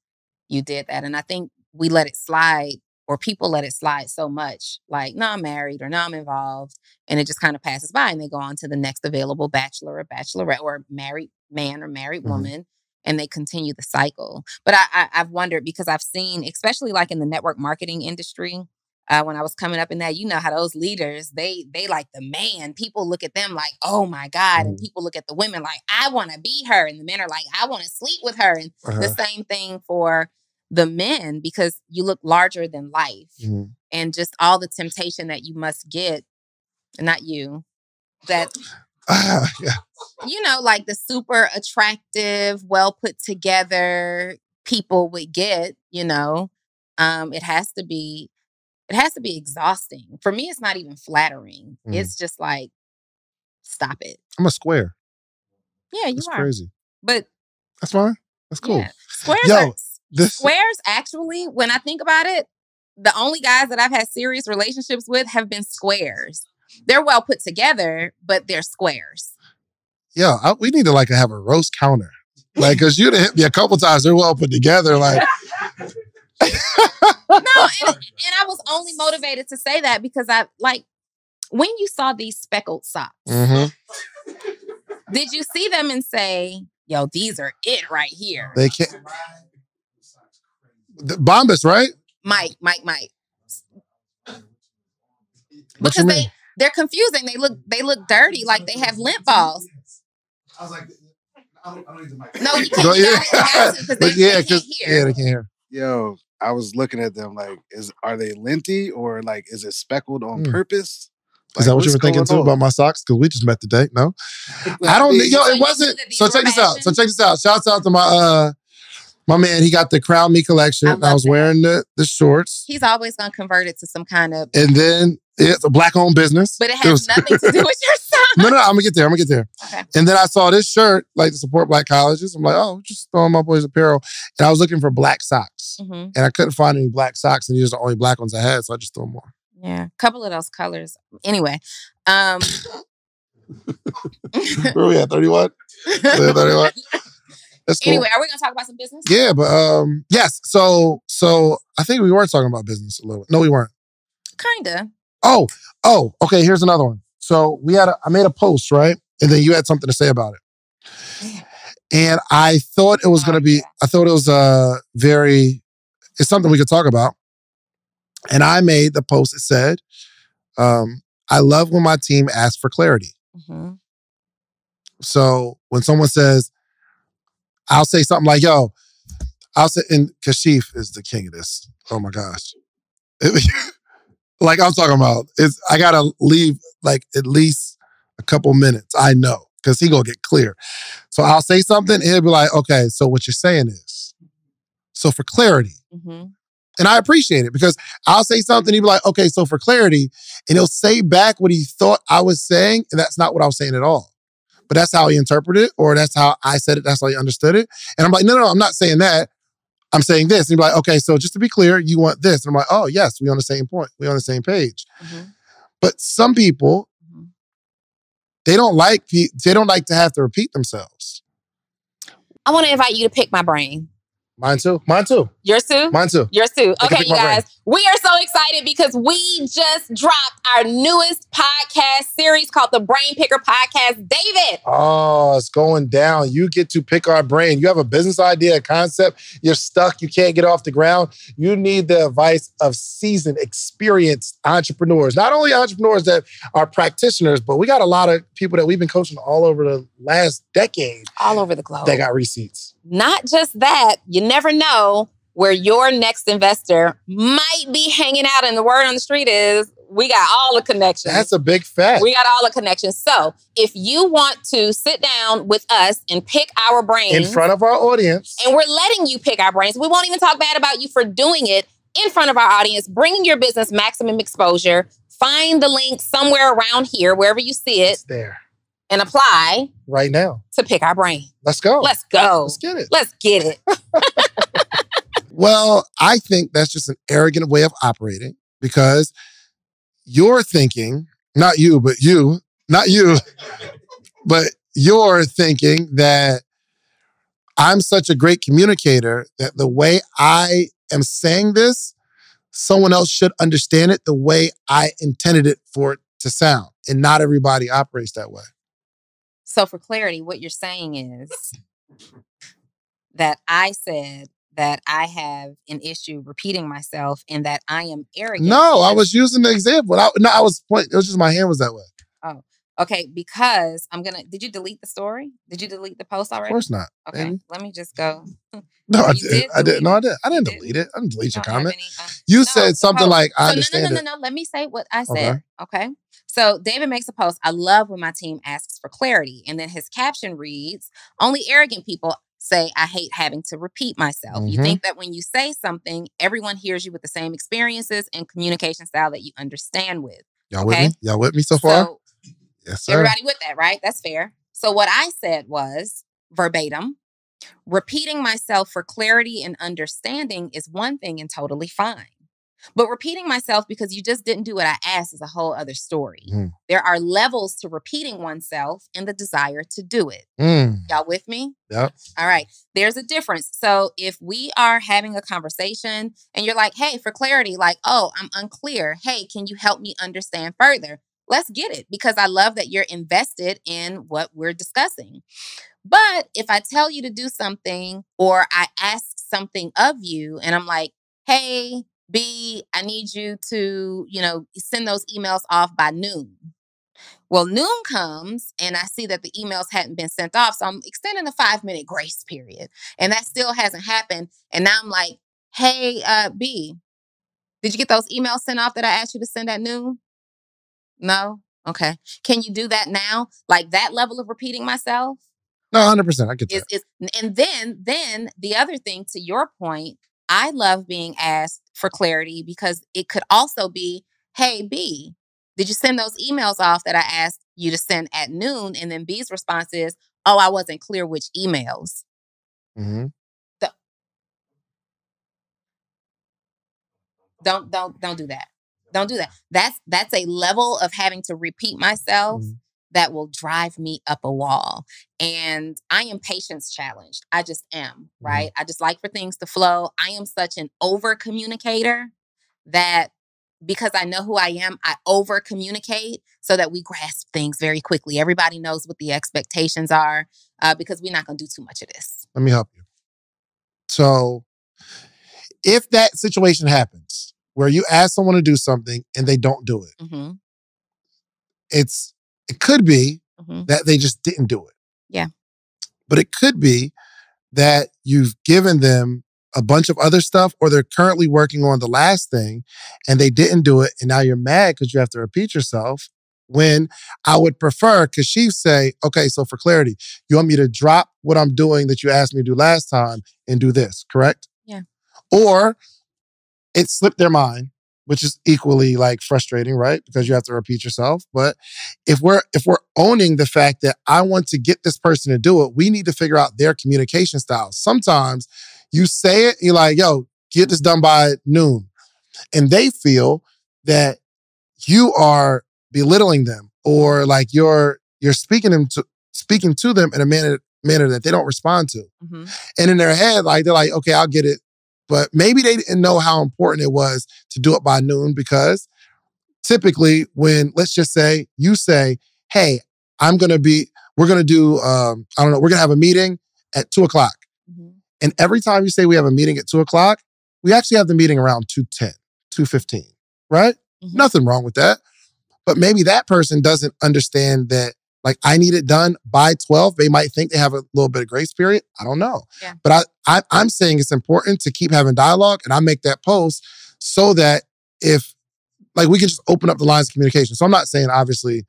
A: you did that. And I think we let it slide, or people let it slide so much, like, no, I'm married, or no, I'm involved. And it just kind of passes by, and they go on to the next available bachelor or bachelorette, or married man or married woman, and they continue the cycle. But I've wondered, because I've seen, especially like in the network marketing industry, when I was coming up in that, you know how those leaders, they like the man. People look at them like, oh my God. And people look at the women like, I want to be her. And the men are like, I want to sleep with her. And the same thing for the men, because you look larger than life. And just all the temptation that you must get, not you, that, you know, like the super attractive, well put together people would get, you know, it has to be exhausting. For me, it's not even flattering. It's just like, stop it.
B: I'm a square.
A: Yeah, you
B: That's
A: are.
B: crazy.
A: But
B: that's fine. That's cool.
A: Yeah. Squares, actually, when I think about it, the only guys that I've had serious relationships with have been squares. They're well put together, but they're squares.
B: Yeah, we need to like have a roast counter. Like, because you'd hit me a couple times. They're well put together. Like,
A: no, and I was only motivated to say that because I like when you saw these speckled socks. Did you see them and say, "Yo, these are it right here"?
B: They can't. Bombas, right?
A: Mike. Because they're confusing. They look dirty, like they have lint balls.
B: I was like, I don't need the mic.
A: No, you can't. You got to, because they can't hear.
B: Yeah, they can't hear.
E: Yo, I was looking at them like, are they linty, or like is it speckled on purpose? Like,
B: is that what you were thinking too about my socks? Because we just met today. No, I don't. It wasn't. So check this out. Shouts out to my man. He got the Crown Me collection. I was wearing the shorts.
A: He's always gonna convert it to some kind of.
B: And then it's a black-owned business.
A: But it has nothing to do with your son.
B: No, I'm gonna get there. Okay. And then I saw this shirt, like to support Black colleges. I'm like, oh, just throwing my boys' apparel. And I was looking for black socks. And I couldn't find any black socks, and these are the only black ones I had, so I just threw them on.
A: Yeah, a couple of those colors. Anyway.
B: Where we at? 31? 31? That's cool.
A: Anyway, are we going to talk about some business?
B: Yeah, but yes. So I think we were talking about business a little bit. No, we weren't.
A: Kinda.
B: Oh, okay, here's another one. So I made a post, right? And then you had something to say about it. And I thought it was going to be, it's something we could talk about. And I made the post that said, I love when my team asks for clarity. So when someone says, I'll say something like, yo, I'll say, and Kashif is the king of this. Oh my gosh. Like I'm talking about, I gotta leave like at least a couple minutes. I know. because he gonna get clear. So I'll say something and he'll be like, okay, so what you're saying is. So for clarity.
A: Mm-hmm.
B: And I appreciate it because I'll say something, he'll be like, okay, so for clarity, and he'll say back what he thought I was saying, and that's not what I was saying at all. But that's how he interpreted it, or that's how I said it, that's how he understood it. And I'm like, no, I'm not saying that. I'm saying this. And he'll be like, okay, so just to be clear, you want this. And I'm like, oh, yes, we're on the same point. We're on the same page.
A: Mm-hmm.
B: But some people, they don't like to have to repeat themselves.
A: I want to invite you to pick my brain.
B: Mine too. Mine too.
A: Yours too?
B: Mine too.
A: Yours too.
B: They can
A: Okay,
B: pick
A: you
B: my
A: guys.
B: brain.
A: We are so excited because we just dropped our newest podcast series called the Brain Picker Podcast. David.
B: Oh, it's going down. You get to pick our brain. You have a business idea, a concept. You're stuck. You can't get off the ground. You need the advice of seasoned, experienced entrepreneurs. Not only entrepreneurs that are practitioners, but we got a lot of people that we've been coaching all over the last decade.
A: All over the globe.
B: They got receipts.
A: Not just that, you never know where your next investor might be hanging out. And the word on the street is, we got all the connections.
B: That's a big fact.
A: We got all the connections. So if you want to sit down with us and pick our brains.
B: In front of our audience.
A: And we're letting you pick our brains. We won't even talk bad about you for doing it in front of our audience, bringing your business maximum exposure. Find the link somewhere around here, wherever you see it.
B: It's there.
A: And apply.
B: Right now.
A: To pick our brain.
B: Let's go.
A: Let's go.
B: Let's get it.
A: Let's get it.
B: Well, I think that's just an arrogant way of operating because you're thinking, not you, but you're thinking that I'm such a great communicator that the way I am saying this, someone else should understand it the way I intended it for it to sound. And not everybody operates that way.
A: So for clarity, what you're saying is that I said that I have an issue repeating myself and that I am arrogant.
B: No, I was using the example. It was just my hand was that way.
A: Oh, okay. Because did you delete the story? Did you delete the post already?
B: Of course not.
A: Okay.
B: Baby.
A: Let me just go.
B: No, I did. No, I did. I didn't delete it. I didn't delete your comment. You said something like, I understand it.
A: No. Let me say what I said. Okay. So David makes a post. I love when my team asks for clarity. And then his caption reads, only arrogant people say, I hate having to repeat myself.
B: Mm-hmm.
A: You think that when you say something, everyone hears you with the same experiences and communication style that you understand with.
B: Y'all with me? Y'all with me so far?
A: So,
B: yes, sir.
A: Everybody with that, right? That's fair. So what I said was, verbatim, repeating myself for clarity and understanding is one thing and totally fine. But repeating myself because you just didn't do what I asked is a whole other story.
B: Mm.
A: There are levels to repeating oneself and the desire to do it. Y'all with me?
B: Yep.
A: All right. There's a difference. So if we are having a conversation and you're like, hey, for clarity, like, oh, I'm unclear. Hey, can you help me understand further? Let's get it because I love that you're invested in what we're discussing. But if I tell you to do something or I ask something of you and I'm like, hey, B, I need you to, send those emails off by noon. Well, noon comes and I see that the emails hadn't been sent off. So I'm extending the 5-minute grace period. And that still hasn't happened. And now I'm like, hey, B, did you get those emails sent off that I asked you to send at noon? No? Okay. Can you do that now? Like that level of repeating myself?
B: No, 100%. I get that.
A: And then the other thing, to your point, I love being asked for clarity because it could also be, hey, B, did you send those emails off that I asked you to send at noon? And then B's response is, oh, I wasn't clear which emails.
B: Mm-hmm.
A: Don't do that. Don't do that. That's a level of having to repeat myself that will drive me up a wall. And I am patience challenged. I just am, right? I just like for things to flow. I am such an over communicator that because I know who I am, I over communicate so that we grasp things very quickly. Everybody knows what the expectations are because we're not going to do too much of this.
B: Let me help you. So if that situation happens where you ask someone to do something and they don't do it, it could be that they just didn't do it.
A: Yeah.
B: But it could be that you've given them a bunch of other stuff or they're currently working on the last thing and they didn't do it and now you're mad because you have to repeat yourself when I would prefer, because she'd say, okay, so for clarity, you want me to drop what I'm doing that you asked me to do last time and do this, correct?
A: Yeah.
B: Or it slipped their mind, which is equally like frustrating, right? Because you have to repeat yourself. But if we're owning the fact that I want to get this person to do it, we need to figure out their communication style. Sometimes you say it, you're like, yo, get this done by noon. And they feel that you are belittling them, or like you're speaking to them in a manner that they don't respond to.
A: Mm-hmm.
B: And in their head, like they're like, okay, I'll get it. But maybe they didn't know how important it was to do it by noon, because typically when, let's just say, you say, hey, we're going to do, we're going to have a meeting at 2:00.
A: Mm-hmm.
B: And every time you say we have a meeting at 2:00, we actually have the meeting around 2:10, 2:15, right?
A: Mm-hmm.
B: Nothing wrong with that. But maybe that person doesn't understand that, like, I need it done by 12. They might think they have a little bit of grace period. I don't know.
A: Yeah.
B: But I'm saying it's important to keep having dialogue, and I make that post so that if, like, we can just open up the lines of communication. So I'm not saying, obviously,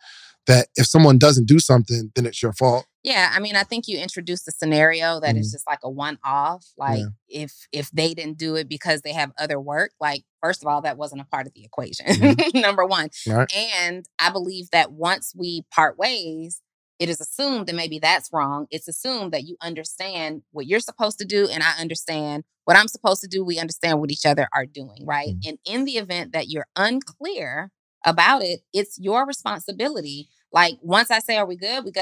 B: that if someone doesn't do something, then it's your fault.
A: Yeah, I mean, I think you introduced a scenario that is just like a one-off. Like, if they didn't do it because they have other work, like, first of all, that wasn't a part of the equation, number one.
B: Right.
A: And I believe that once we part ways, it is assumed, and maybe that's wrong, it's assumed that you understand what you're supposed to do, and I understand what I'm supposed to do. We understand what each other are doing, right? And in the event that you're unclear about it, it's your responsibility. Like, once I say, are we good?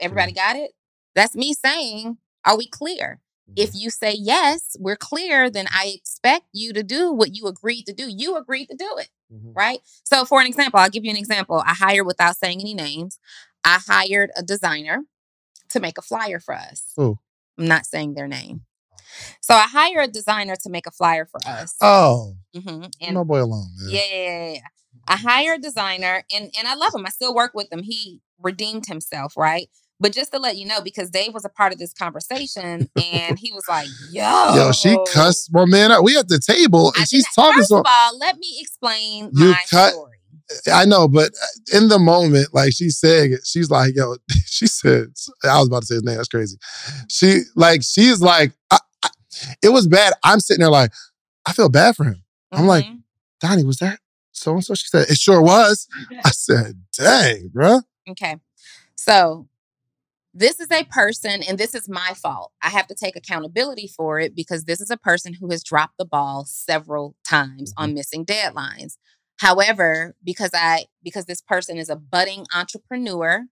A: Everybody got it? That's me saying, are we clear? If you say, yes, we're clear, then I expect you to do what you agreed to do. You agreed to do it, right? So for an example, I'll give you an example. I hired, without saying any names, I hired a designer to make a flyer for us.
B: Who?
A: I'm not saying their name. So I hired a designer to make a flyer for us.
B: Oh.
A: And
B: no boy alone, man.
A: Yeah. I hired a designer, and I love him. I still work with him. He redeemed himself, right? But just to let you know, because Dave was a part of this conversation, and he was like, yo,
B: she cussed my man out. We at the table, and she's talking.
A: First of all, let me explain my story.
B: I know, but in the moment, like, she's saying it, she's like, yo, she said, I was about to say his name. That's crazy. She's like, it was bad. I'm sitting there like, I feel bad for him. I'm like, Donni, was that so-and-so? She said, it sure was. I said, dang, bro.
A: Okay. So this is a person, and this is my fault. I have to take accountability for it, because this is a person who has dropped the ball several times on missing deadlines. However, because this person is a budding entrepreneur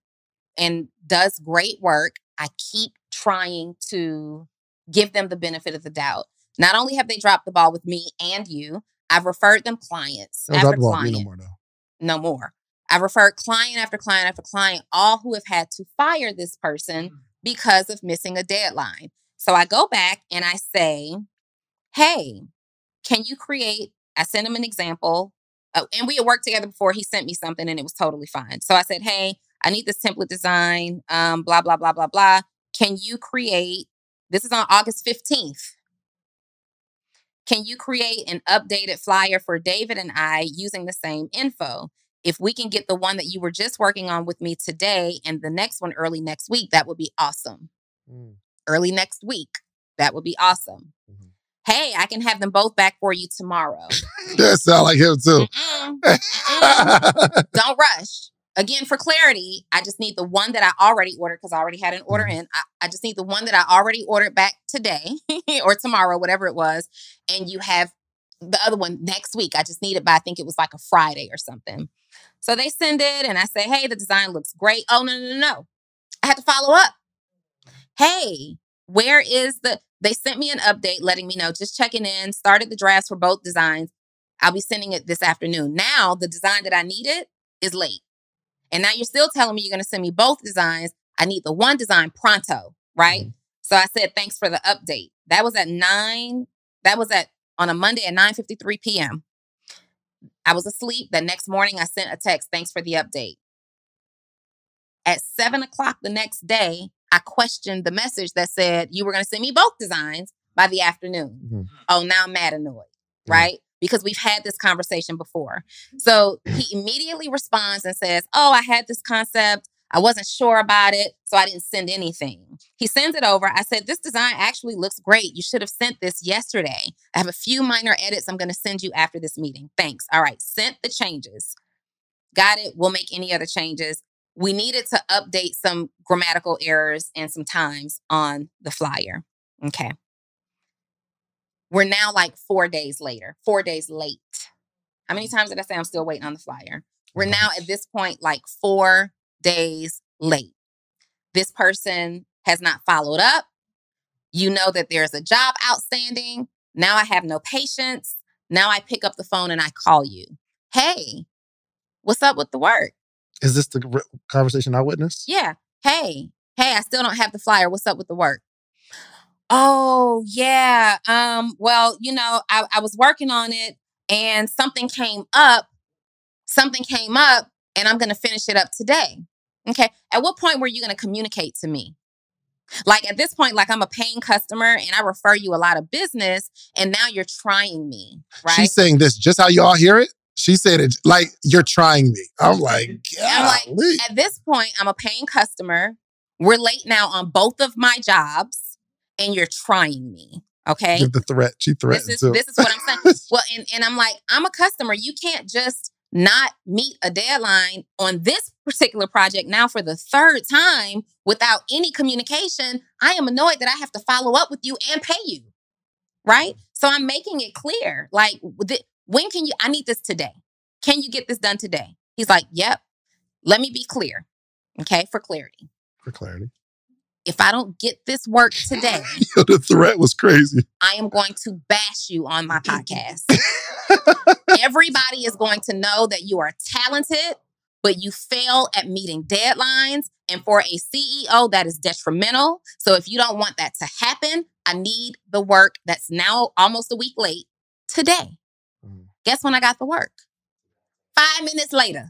A: and does great work, I keep trying to give them the benefit of the doubt. Not only have they dropped the ball with me and you, I've referred them clients after client.
B: No more, though.
A: No more. I've referred client after client after client, all who have had to fire this person because of missing a deadline. So I go back and I say, hey, can you create, I send him an example. And we had worked together before. He sent me something and it was totally fine. So I said, hey, I need this template design, blah, blah, blah, blah, blah. Can you create, this is on August 15th. Can you create an updated flyer for David and I using the same info? If we can get the one that you were just working on with me today and the next one early next week, that would be awesome. Early next week, that would be awesome. Hey, I can have them both back for you tomorrow.
B: That sounds like him too.
A: Don't rush. Again, for clarity, I just need the one that I already ordered, because I already had an order in. I just need the one that I already ordered back today or tomorrow, whatever it was. And you have the other one next week. I just need it by, I think it was like a Friday or something. So they send it and I say, hey, the design looks great. Oh, no. I had to follow up. Hey, where is they sent me an update letting me know, just checking in, started the drafts for both designs. I'll be sending it this afternoon. Now the design that I needed is late. And now you're still telling me you're going to send me both designs. I need the one design pronto, right? So I said, thanks for the update. That was on a Monday at 9:53 p.m. I was asleep. The next morning, I sent a text, thanks for the update. At 7:00 the next day, I questioned the message that said you were going to send me both designs by the afternoon. Oh, now I'm mad annoyed, right? because we've had this conversation before. So he immediately responds and says, oh, I had this concept. I wasn't sure about it, so I didn't send anything. He sends it over. I said, this design actually looks great. You should have sent this yesterday. I have a few minor edits I'm going to send you after this meeting. Thanks. All right. Sent the changes. Got it. We'll make any other changes. We needed to update some grammatical errors and some times on the flyer. Okay. We're now like 4 days later, 4 days late. How many times did I say I'm still waiting on the flyer? We're now at this point like 4 days late. This person has not followed up. You know that there's a job outstanding. Now I have no patience. Now I pick up the phone and I call you. Hey, what's up with the work?
B: Is this the conversation I witnessed?
A: Yeah. Hey, I still don't have the flyer. What's up with the work? Oh, yeah. Well, you know, I was working on it and something came up and I'm going to finish it up today. Okay. At what point were you going to communicate to me? Like at this point, like I'm a paying customer and I refer you a lot of business and now you're trying me, right?
B: She's saying this just how y'all hear it. She said it like, you're trying me. I'm like, golly.
A: At this point, I'm a paying customer. We're late now on both of my jobs and you're trying me. Okay.
B: Give the threat. She threatened too.
A: This is what I'm saying. Well, and I'm like, I'm a customer. You can't just not meet a deadline on this particular project now for the third time without any communication. I am annoyed that I have to follow up with you and pay you. Right. So I'm making it clear. Like, when can you, I need this today. Can you get this done today? He's like, yep. Let me be clear. Okay. For clarity. If I don't get this work today,
B: yo, the threat was crazy.
A: I am going to bash you on my podcast. Everybody is going to know that you are talented, but you fail at meeting deadlines. And for a CEO, that is detrimental. So if you don't want that to happen, I need the work that's now almost a week late today. Guess when I got the work? 5 minutes later.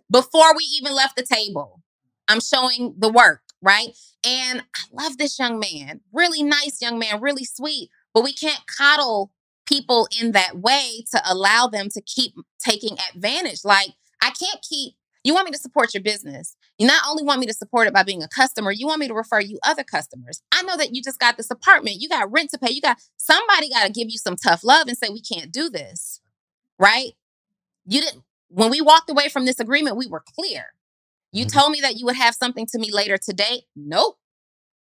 A: Before we even left the table, I'm showing the work, right? And I love this young man. Really nice young man, really sweet. But we can't coddle people in that way to allow them to keep taking advantage. Like, I can't keep, you want me to support your business. You not only want me to support it by being a customer, you want me to refer you other customers. I know that you just got this apartment. You got rent to pay. Somebody got to give you some tough love and say, we can't do this, right? When we walked away from this agreement, we were clear. You told me that you would have something to me later today. Nope.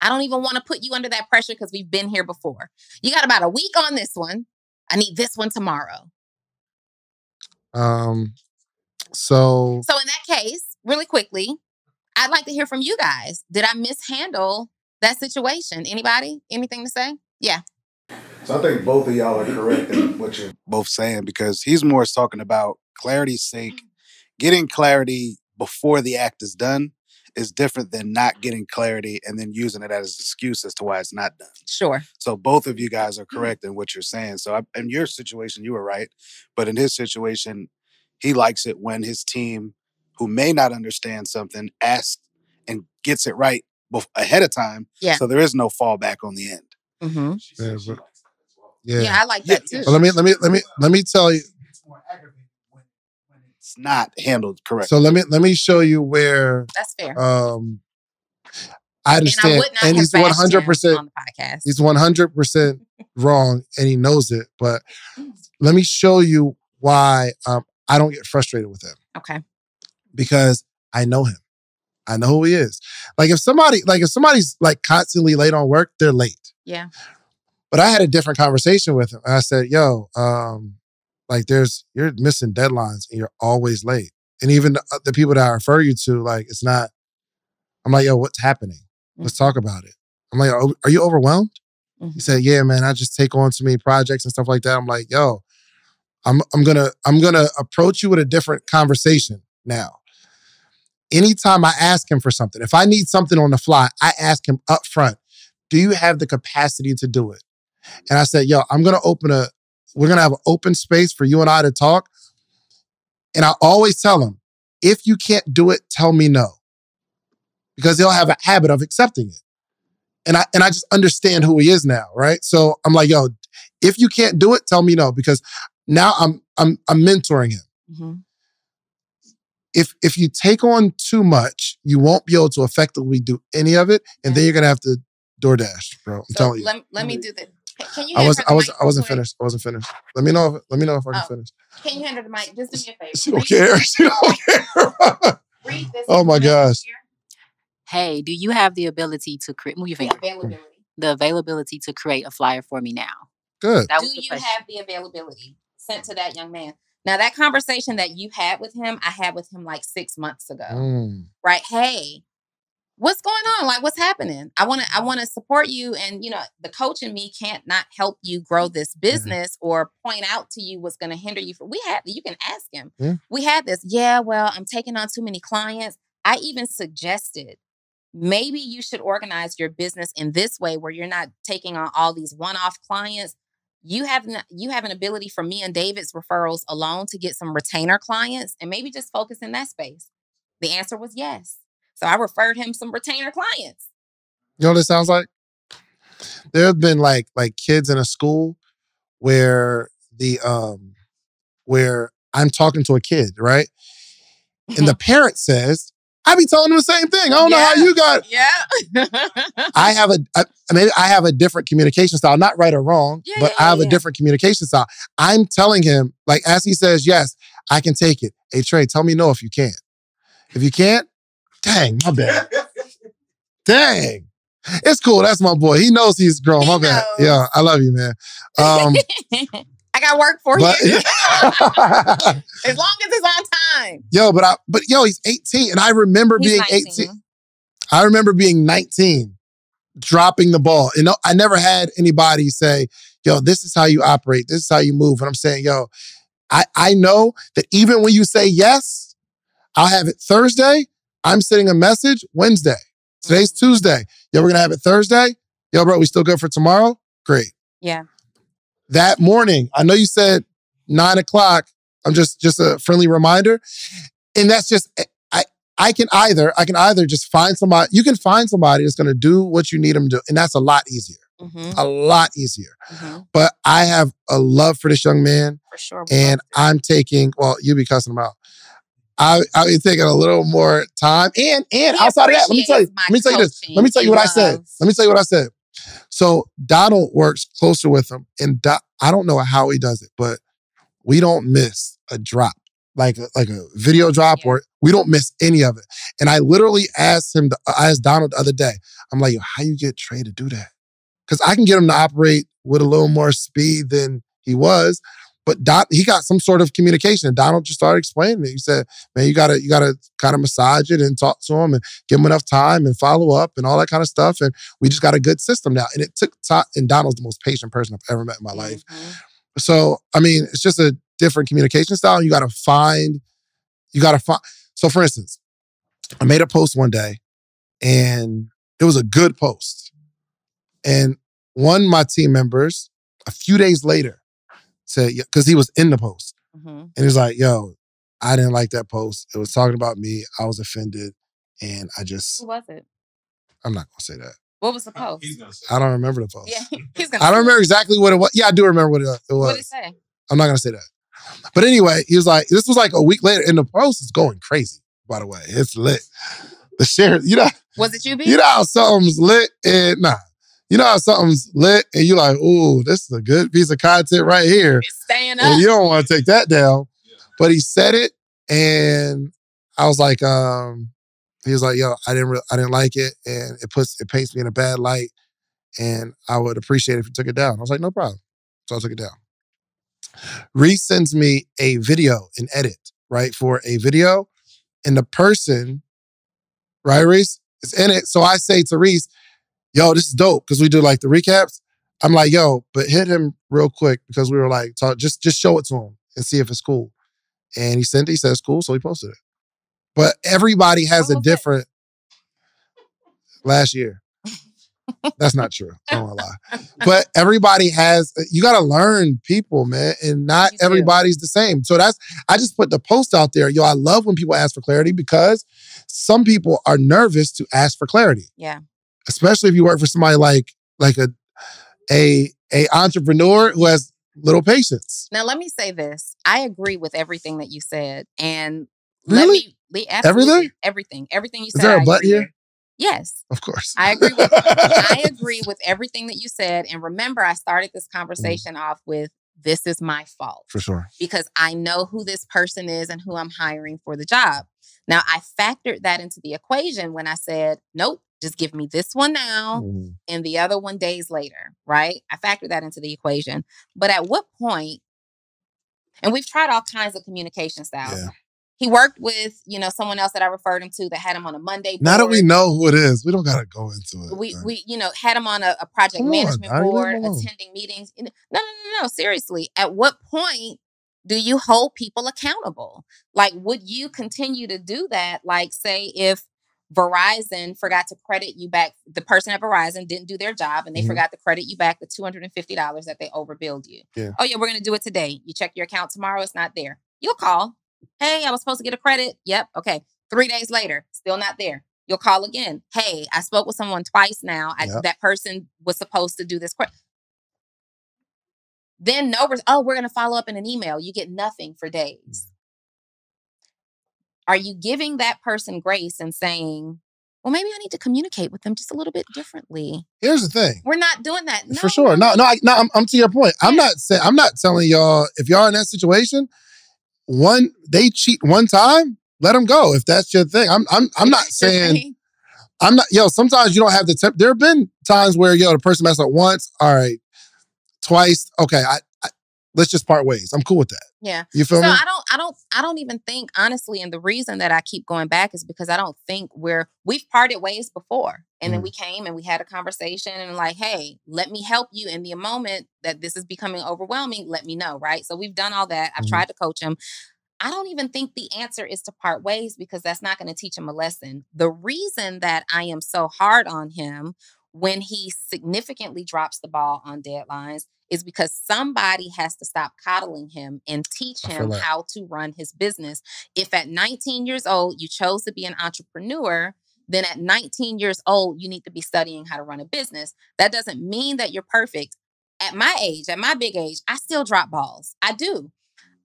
A: I don't even want to put you under that pressure because we've been here before. You got about a week on this one. I need this one tomorrow.
B: So
A: in that case, really quickly, I'd like to hear from you guys. Did I mishandle that situation? Anybody? Anything to say? Yeah.
E: So I think both of y'all are correct in what you're both saying, because he's more talking about clarity's sake. Getting clarity before the act is done is different than not getting clarity and then using it as an excuse as to why it's not done.
A: Sure.
E: So both of you guys are correct in what you're saying. So in your situation, you were right. But in his situation, he likes it when his team, who may not understand something, asks and gets it right ahead of time.
A: Yeah.
E: So there is no fallback on the end.
A: Mm-hmm.
B: Yeah,
A: I like that too.
B: But let me tell you.
E: It's more aggravating when it's not handled correctly.
B: So let me show you where
A: that's fair.
B: I understand, and he's 100%.
A: On the podcast.
B: He's 100% wrong, and he knows it. But let me show you why I don't get frustrated with him.
A: Okay.
B: Because I know him. I know who he is. Like if somebody's like constantly late on work, they're late.
A: Yeah.
B: But I had a different conversation with him. And I said, yo, like you're missing deadlines and you're always late. And even the people that I refer you to, like, it's not, I'm like, yo, what's happening? Let's talk about it. I'm like, are you overwhelmed? He said, yeah, man, I just take on too many projects and stuff like that. I'm like, yo, I'm gonna approach you with a different conversation now. Anytime I ask him for something, if I need something on the fly, I ask him up front, do you have the capacity to do it? And I said, yo, we're gonna have an open space for you and I to talk. And I always tell him, if you can't do it, tell me no. Because he'll have a habit of accepting it. And I just understand who he is now, right? So I'm like, yo, If you can't do it, tell me no, because now I'm mentoring him.
A: Mm-hmm.
B: If you take on too much, you won't be able to effectively do any of it, and then you're gonna have to DoorDash, bro. I'm telling you.
A: Let me do this. Can you?
B: I wasn't finished. Let me know if I can finish.
A: Can you hand her the mic? Just do me a favor.
B: She don't care. She don't care.
A: Read this.
B: Oh my gosh.
F: Hey, do you have the ability to create? Move your finger. The availability to create a flyer for me now.
B: Good.
A: Do you have the availability? Sent to that young man. Now, that conversation that you had with him, I had with him like 6 months ago. Right? Hey, what's going on? Like, what's happening? I want to support you. And, the coach in me can't not help you grow this business or point out to you what's going to hinder you. You can ask him.
B: Yeah.
A: We had this. Yeah, well, I'm taking on too many clients. I even suggested maybe you should organize your business in this way where you're not taking on all these one-off clients. You have an ability for me and David's referrals alone to get some retainer clients and maybe just focus in that space. The answer was yes. So I referred him some retainer clients.
B: You know what it sounds like? There have been like kids in a school where where I'm talking to a kid, right? And the parent says, I be telling them the same thing. I don't know how you got it.
A: Yeah.
B: I have a different communication style, not right or wrong, but I have a different communication style. I'm telling him, like, as he says, yes, I can take it. Hey, Trey, tell me no if you can't. If you can't, dang, my bad. Dang. It's cool. That's my boy. He knows he's grown. My bad. Yeah, I love you, man.
A: I got work for you. As long as it's on time.
B: Yo, he's 18. And I remember being 18. I remember being 19, dropping the ball. And I never had anybody say, yo, this is how you operate. This is how you move. And I'm saying, yo, I know that even when you say yes, I'll have it Thursday. I'm sending a message Wednesday. Today's Tuesday. Yo, we're going to have it Thursday. Yo, bro, we still good for tomorrow? Great.
A: Yeah.
B: That morning, I know you said 9 o'clock. I'm just a friendly reminder. And that's just, I can either just find somebody, you can find somebody that's going to do what you need them to do. And that's a lot easier. A lot easier. But I have a love for this young man.
A: For sure.
B: And I'm taking, well, you be cussing him out. I'll be taking a little more time. And outside of that, let me tell you this. Let me tell you what I said. So Donald works closer with him. And I don't know how he does it, but we don't miss a drop. Like a video drop, or we don't miss any of it. And I literally asked Donald the other day, I'm like, yo, how you get Trey to do that? Because I can get him to operate with a little more speed than he was. But he got some sort of communication. And Donald just started explaining it. He said, man, you gotta kind of massage it and talk to him and give him enough time and follow up and all that kind of stuff. And we just got a good system now. And it took time. And Donald's the most patient person I've ever met in my life. So, I mean, it's just a different communication style. And you gotta find. So for instance, I made a post one day and it was a good post. And one of my team members, a few days later, said, because he was in the post. And he was like, yo, I didn't like that post. It was talking about me. I was offended. And I just...
A: Who was it?
B: I'm not going to say that.
A: What was the post?
B: I don't remember the post.
A: Yeah,
B: I don't remember exactly what it was. Yeah, I do remember what it was.
A: What did it say?
B: I'm not going to say that. But anyway, he was like, this was like a week later, and the post is going crazy, by the way. It's lit. The share,
A: Was it you, B?
B: You know how something's lit and you know how something's lit and you're like, ooh, this is a good piece of content right here.
A: It's staying up.
B: And you don't want to take that down. Yeah. But he said it and I was like, he was like, yo, I didn't like it and it paints me in a bad light and I would appreciate it if you took it down. I was like, no problem. So I took it down. Reese sends me a video, an edit, right, for a video and the person, right, Reese, is in it. So I say to Reese, yo, this is dope because we do like the recaps. I'm like, yo, but hit him real quick because we were like, just show it to him and see if it's cool. And he said it's cool, so he posted it. But everybody has a different... Last year. That's not true. I don't want to lie. But everybody has... You got to learn people, man, and not everybody's the same. So I just put the post out there. Yo, I love when people ask for clarity because some people are nervous to ask for clarity.
A: Yeah.
B: Especially if you work for somebody like a a entrepreneur who has little patience.
A: Now, let me say this. I agree with everything that you said. And
B: Really?
A: absolutely, everything you said.
B: Is there a
A: I
B: but
A: agree
B: here?
A: with. Yes.
B: Of course.
A: I agree with everything that you said. And remember, I started this conversation off with, this is my fault.
B: For sure.
A: Because I know who this person is and who I'm hiring for the job. Now, I factored that into the equation when I said, nope, just give me this one now and the other one days later, right? I factored that into the equation. But at what point, and we've tried all kinds of communication styles.
B: Yeah.
A: He worked with, someone else that I referred him to that had him on a Monday board.
B: Now that we know who it is, we don't got to go into it.
A: We had him on a project management board, attending meetings. No. Seriously, at what point do you hold people accountable? Like, would you continue to do that? Like, say if Verizon forgot to credit you back, the person at Verizon didn't do their job and they forgot to credit you back the $250 that they overbilled you.
B: Yeah.
A: Oh yeah, we're going to do it today. You check your account tomorrow, it's not there. You'll call. Hey, I was supposed to get a credit. Yep. Okay. 3 days later, still not there. You'll call again. Hey, I spoke with someone twice now. That person was supposed to do this. Then we're going to follow up in an email. You get nothing for days. Are you giving that person grace and saying, well, maybe I need to communicate with them just a little bit differently?
B: Here's the thing.
A: We're not doing that. No,
B: for sure. No, I'm to your point. Yeah. I'm not telling y'all, if y'all in that situation, they cheat one time, let them go. If that's your thing, I'm not saying, sometimes you don't have the there have been times where, the person messed up once. All right. Twice. Okay. Let's just part ways. I'm cool with that.
A: Yeah.
B: You feel me?
A: I don't even think, honestly, and the reason that I keep going back is because I don't think we've parted ways before. And then we came and we had a conversation and like, hey, let me help you in the moment that this is becoming overwhelming. Let me know. Right. So we've done all that. I've tried to coach him. I don't even think the answer is to part ways because that's not going to teach him a lesson. The reason that I am so hard on him when he significantly drops the ball on deadlines is because somebody has to stop coddling him and teach him how to run his business. If at 19 years old, you chose to be an entrepreneur, then at 19 years old, you need to be studying how to run a business. That doesn't mean that you're perfect. At my age, at my big age, I still drop balls. I do.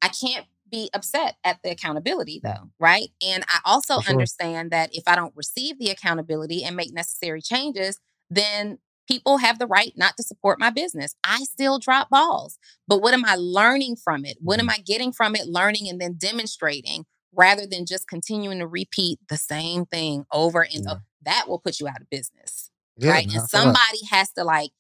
A: I can't be upset at the accountability though, right? And I also understand that if I don't receive the accountability and make necessary changes, then people have the right not to support my business. I still drop balls. But what am I learning from it? What am I getting from it, learning and then demonstrating rather than just continuing to repeat the same thing over and over? That will put you out of business, right? And somebody has to like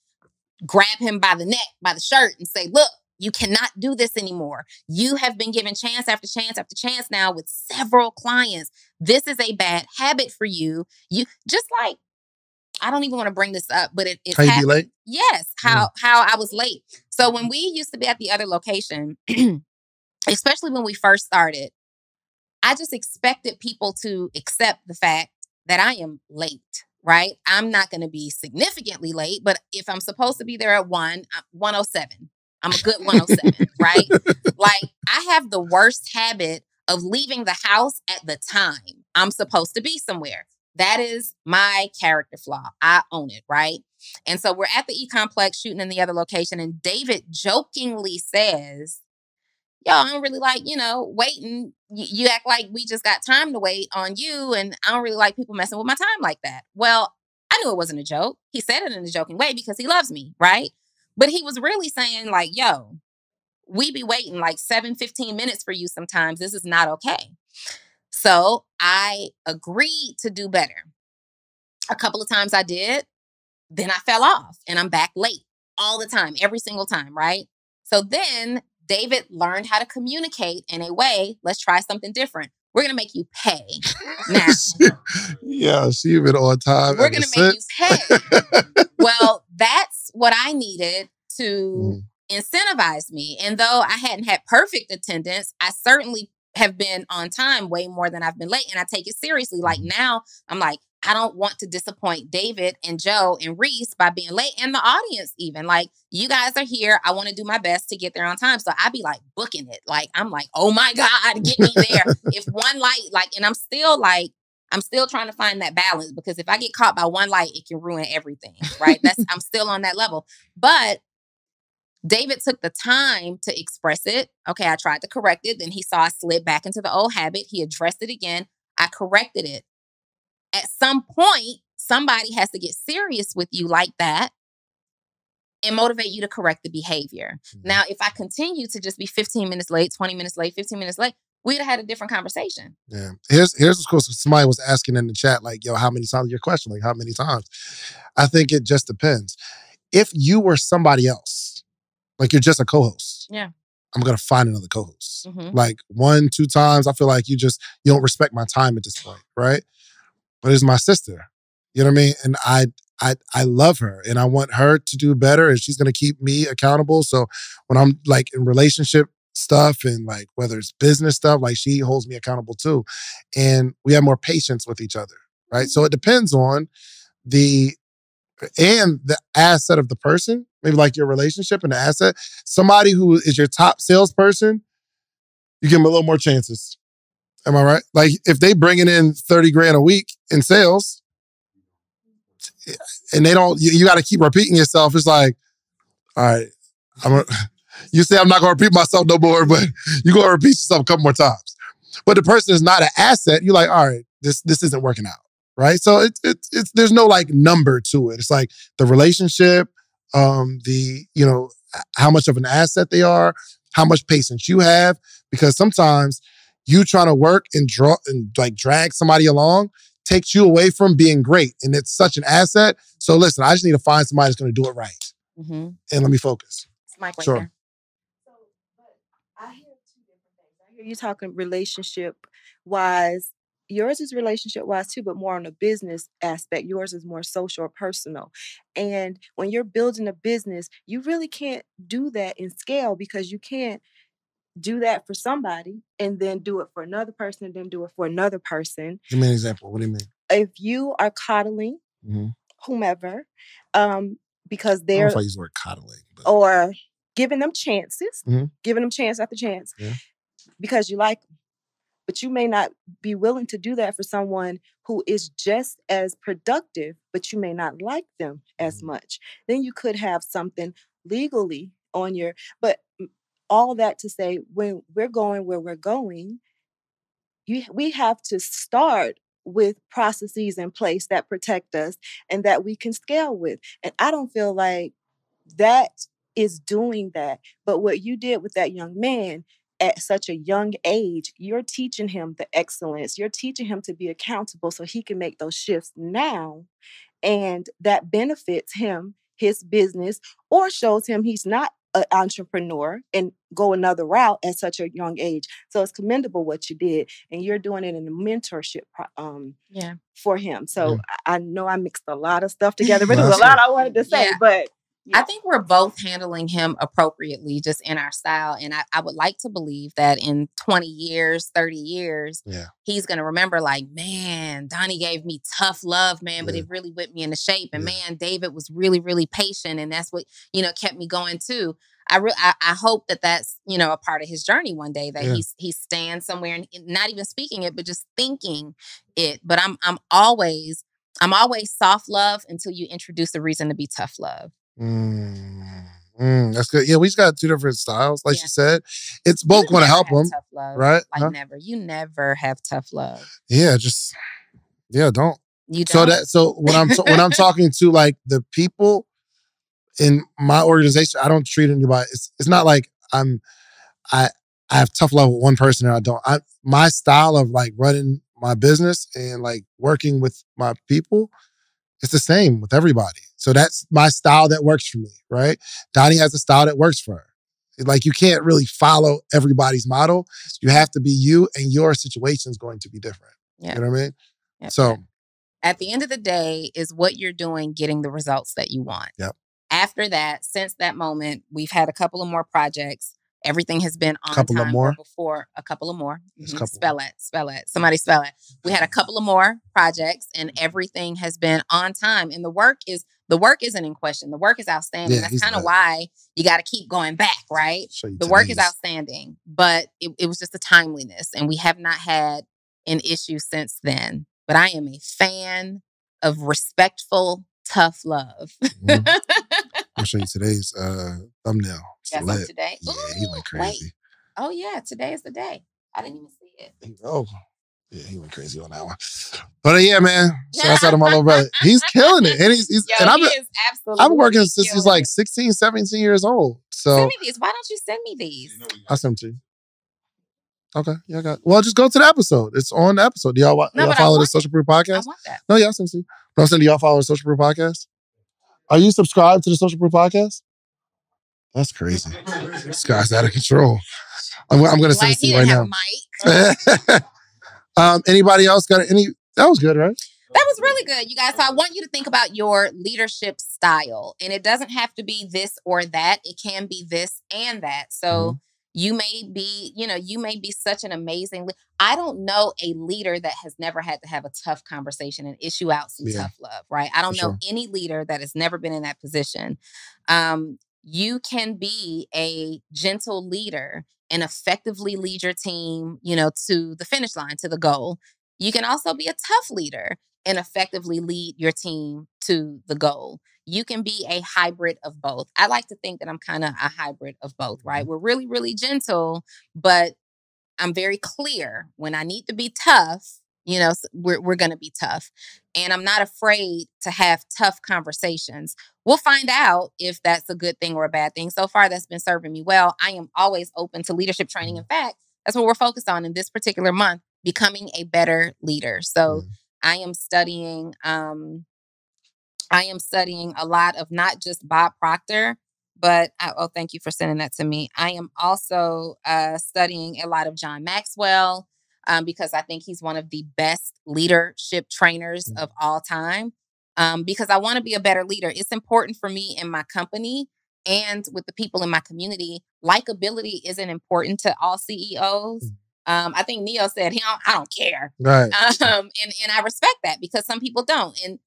A: grab him by the neck, by the shirt and say, look, you cannot do this anymore. You have been given chance after chance after chance now with several clients. This is a bad habit for you. You just like, I don't even want to bring this up, but it's
B: how you be late?
A: Yes, how I was late. So when we used to be at the other location, especially when we first started, I just expected people to accept the fact that I am late, right? I'm not going to be significantly late, but if I'm supposed to be there at 1:07. I'm a good 1:07, right? Like I have the worst habit of leaving the house at the time I'm supposed to be somewhere. That is my character flaw. I own it, right? And so we're at the E-Complex shooting in the other location. And David jokingly says, yo, I don't really like, waiting. You act like we just got time to wait on you. And I don't really like people messing with my time like that. Well, I knew it wasn't a joke. He said it in a joking way because he loves me, right? But he was really saying like, yo, we be waiting like 15 minutes for you sometimes. This is not okay. So I agreed to do better. A couple of times I did. Then I fell off and I'm back late all the time, every single time, right? So then David learned how to communicate in a way, let's try something different. We're going to make you pay now.
B: Yeah, she been on time.
A: We're going to make you pay. Well, that's what I needed to incentivize me. And though I hadn't had perfect attendance, I certainly have been on time way more than I've been late. And I take it seriously. Like now I'm like, I don't want to disappoint David and Joe and Reese by being late and the audience even. Like, you guys are here. I want to do my best to get there on time. So I be like booking it. Like, I'm like, oh my God, get me there. If one light, like, and I'm still trying to find that balance because if I get caught by one light, it can ruin everything, right? I'm still on that level. But David took the time to express it. Okay, I tried to correct it. Then he saw I slid back into the old habit. He addressed it again. I corrected it. At some point, somebody has to get serious with you like that and motivate you to correct the behavior. Now, if I continue to just be 15 minutes late, 20 minutes late, 15 minutes late, we'd have had a different conversation.
B: Yeah. Here's what's cool. So somebody was asking in the chat, like, yo, how many times? Your question, like, how many times? I think it just depends. If you were somebody else, like you're just a co-host.
A: Yeah.
B: I'm going to find another co-host. Like 1, 2 times, I feel like you don't respect my time at this point, right? But it's my sister. You know what I mean? And I love her and I want her to do better and she's going to keep me accountable. So when I'm like in relationship stuff and like whether it's business stuff, like she holds me accountable too. And we have more patience with each other, right? So it depends on the asset of the person, maybe like your relationship and the asset. Somebody who is your top salesperson, you give them a little more chances. Am I right? Like if they bringing in 30 grand a week in sales and they don't, you got to keep repeating yourself. It's like, all right, you say I'm not going to repeat myself no more, but you're going to repeat yourself a couple more times. But the person is not an asset. You're like, all right, this isn't working out. Right. So it's there's no like number to it. It's like the relationship, how much of an asset they are, how much patience you have, because sometimes you trying to work and drag somebody along takes you away from being great. And it's such an asset. So listen, I just need to find somebody that's going to do it right. And let me focus.
A: It's Mike right
B: sure.
A: there.
G: So, but I hear two different things. I hear you talking relationship wise. Yours is relationship-wise too, but more on a business aspect. Yours is more social or personal. And when you're building a business, you really can't do that in scale because you can't do that for somebody and then do it for another person and then do it for another person.
B: Give me an example. What do you mean?
G: If you are coddling whomever, because
B: I don't know
G: they're...
B: if I use the word coddling. But...
G: Or giving them chances, giving them chance after chance because you like them. But you may not be willing to do that for someone who is just as productive, but you may not like them as much. Then you could have something legally on your... But all that to say, when we're going where we're going, we have to start with processes in place that protect us and that we can scale with. And I don't feel like that is doing that. But what you did with that young man at such a young age, you're teaching him the excellence. You're teaching him to be accountable so he can make those shifts now. And that benefits him, his business, or shows him he's not an entrepreneur and go another route at such a young age. So it's commendable what you did. And you're doing it in a mentorship for him. So I know I mixed a lot of stuff together, but there's a lot I wanted to say. But
A: I think we're both handling him appropriately just in our style. And I would like to believe that in 20 years, 30 years, he's going to remember like, man, Donni gave me tough love, man, but it really whipped me into shape. And man, David was really, really patient. And that's what, kept me going too. I hope that that's, a part of his journey one day that he stands somewhere and not even speaking it, but just thinking it. But I'm always soft love until you introduce a reason to be tough love.
B: That's good. Yeah, we just got two different styles, like you said. It's both going to help them, right?
A: Like never. You never have tough love.
B: Yeah, don't. You don't. So when I'm talking to like the people in my organization, I don't treat anybody. It's not like I have tough love with one person and I don't. My style of like running my business and like working with my people, it's the same with everybody. So that's my style that works for me, right? Donni has a style that works for her. Like you can't really follow everybody's model. You have to be you, and your situation is going to be different. You know what I mean? So
A: at the end of the day, is what you're doing getting the results that you want? After that, since that moment, we've had a couple of more projects. Everything has been on time. Before a couple of more. Spell it. Somebody spell it. We had a couple of more projects and everything has been on time. And the work isn't in question. The work is outstanding. That's kind of why you got to keep going back, right? The work is outstanding, but it was just a timeliness. And we have not had an issue since then. But I am a fan of respectful, tough love.
B: I'll show you today's thumbnail. It's
A: Got some
B: lit.
A: today.
B: Yeah,
A: Ooh,
B: he went crazy.
A: Wait. Oh yeah, today is the day. I didn't even see it.
B: Oh, yeah, he went crazy on that one. But yeah, man, shout out to my little brother. He's killing it. And he's
A: Yo,
B: and
A: he is absolutely
B: I've been working since he's
A: killing
B: like
A: it.
B: 16, 17 years old. So
A: Send me these. Why don't you send me these?
B: I'll send them to you. Okay, yeah, I got it. Well, just go to the episode. It's on the episode. Do y'all follow the Social Proof Podcast? I
A: want that.
B: No, yeah, I'll send it to you. No, I'm saying, do y'all follow the Social Proof Podcast? Are you subscribed to the Social Proof Podcast? That's crazy. This guy's out of control. I'm going to send it to you right now. Anybody else got any? That was good, right?
A: That was really good, you guys. So I want you to think about your leadership style. And it doesn't have to be this or that. It can be this and that. So you may be such an amazing I don't know a leader that has never had to have a tough conversation and issue out some tough love, right? I don't know any leader that has never been in that position. You can be a gentle leader and effectively lead your team, to the finish line, to the goal. You can also be a tough leader and effectively lead your team to the goal. You can be a hybrid of both. I like to think that I'm kind of a hybrid of both, right? We're really, really gentle, but I'm very clear when I need to be tough. We're going to be tough. And I'm not afraid to have tough conversations. We'll find out if that's a good thing or a bad thing. So far, that's been serving me well. I am always open to leadership training. In fact, that's what we're focused on in this particular month, becoming a better leader. So I am studying a lot of not just Bob Proctor, but thank you for sending that to me. I am also studying a lot of John Maxwell because I think he's one of the best leadership trainers of all time. Because I want to be a better leader. It's important for me in my company and with the people in my community. Likability isn't important to all CEOs. I think Neo said, I don't care.
B: Right.
A: And I respect that because some people don't. And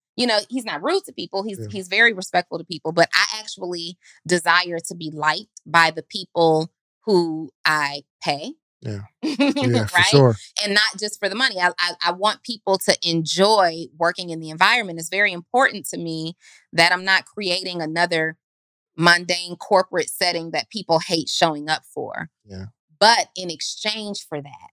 A: he's not rude to people. He's very respectful to people. But I actually desire to be liked by the people who I pay.
B: Yeah,
A: right?
B: For sure.
A: And not just for the money. I want people to enjoy working in the environment. It's very important to me that I'm not creating another mundane corporate setting that people hate showing up for.
B: Yeah.
A: But in exchange for that,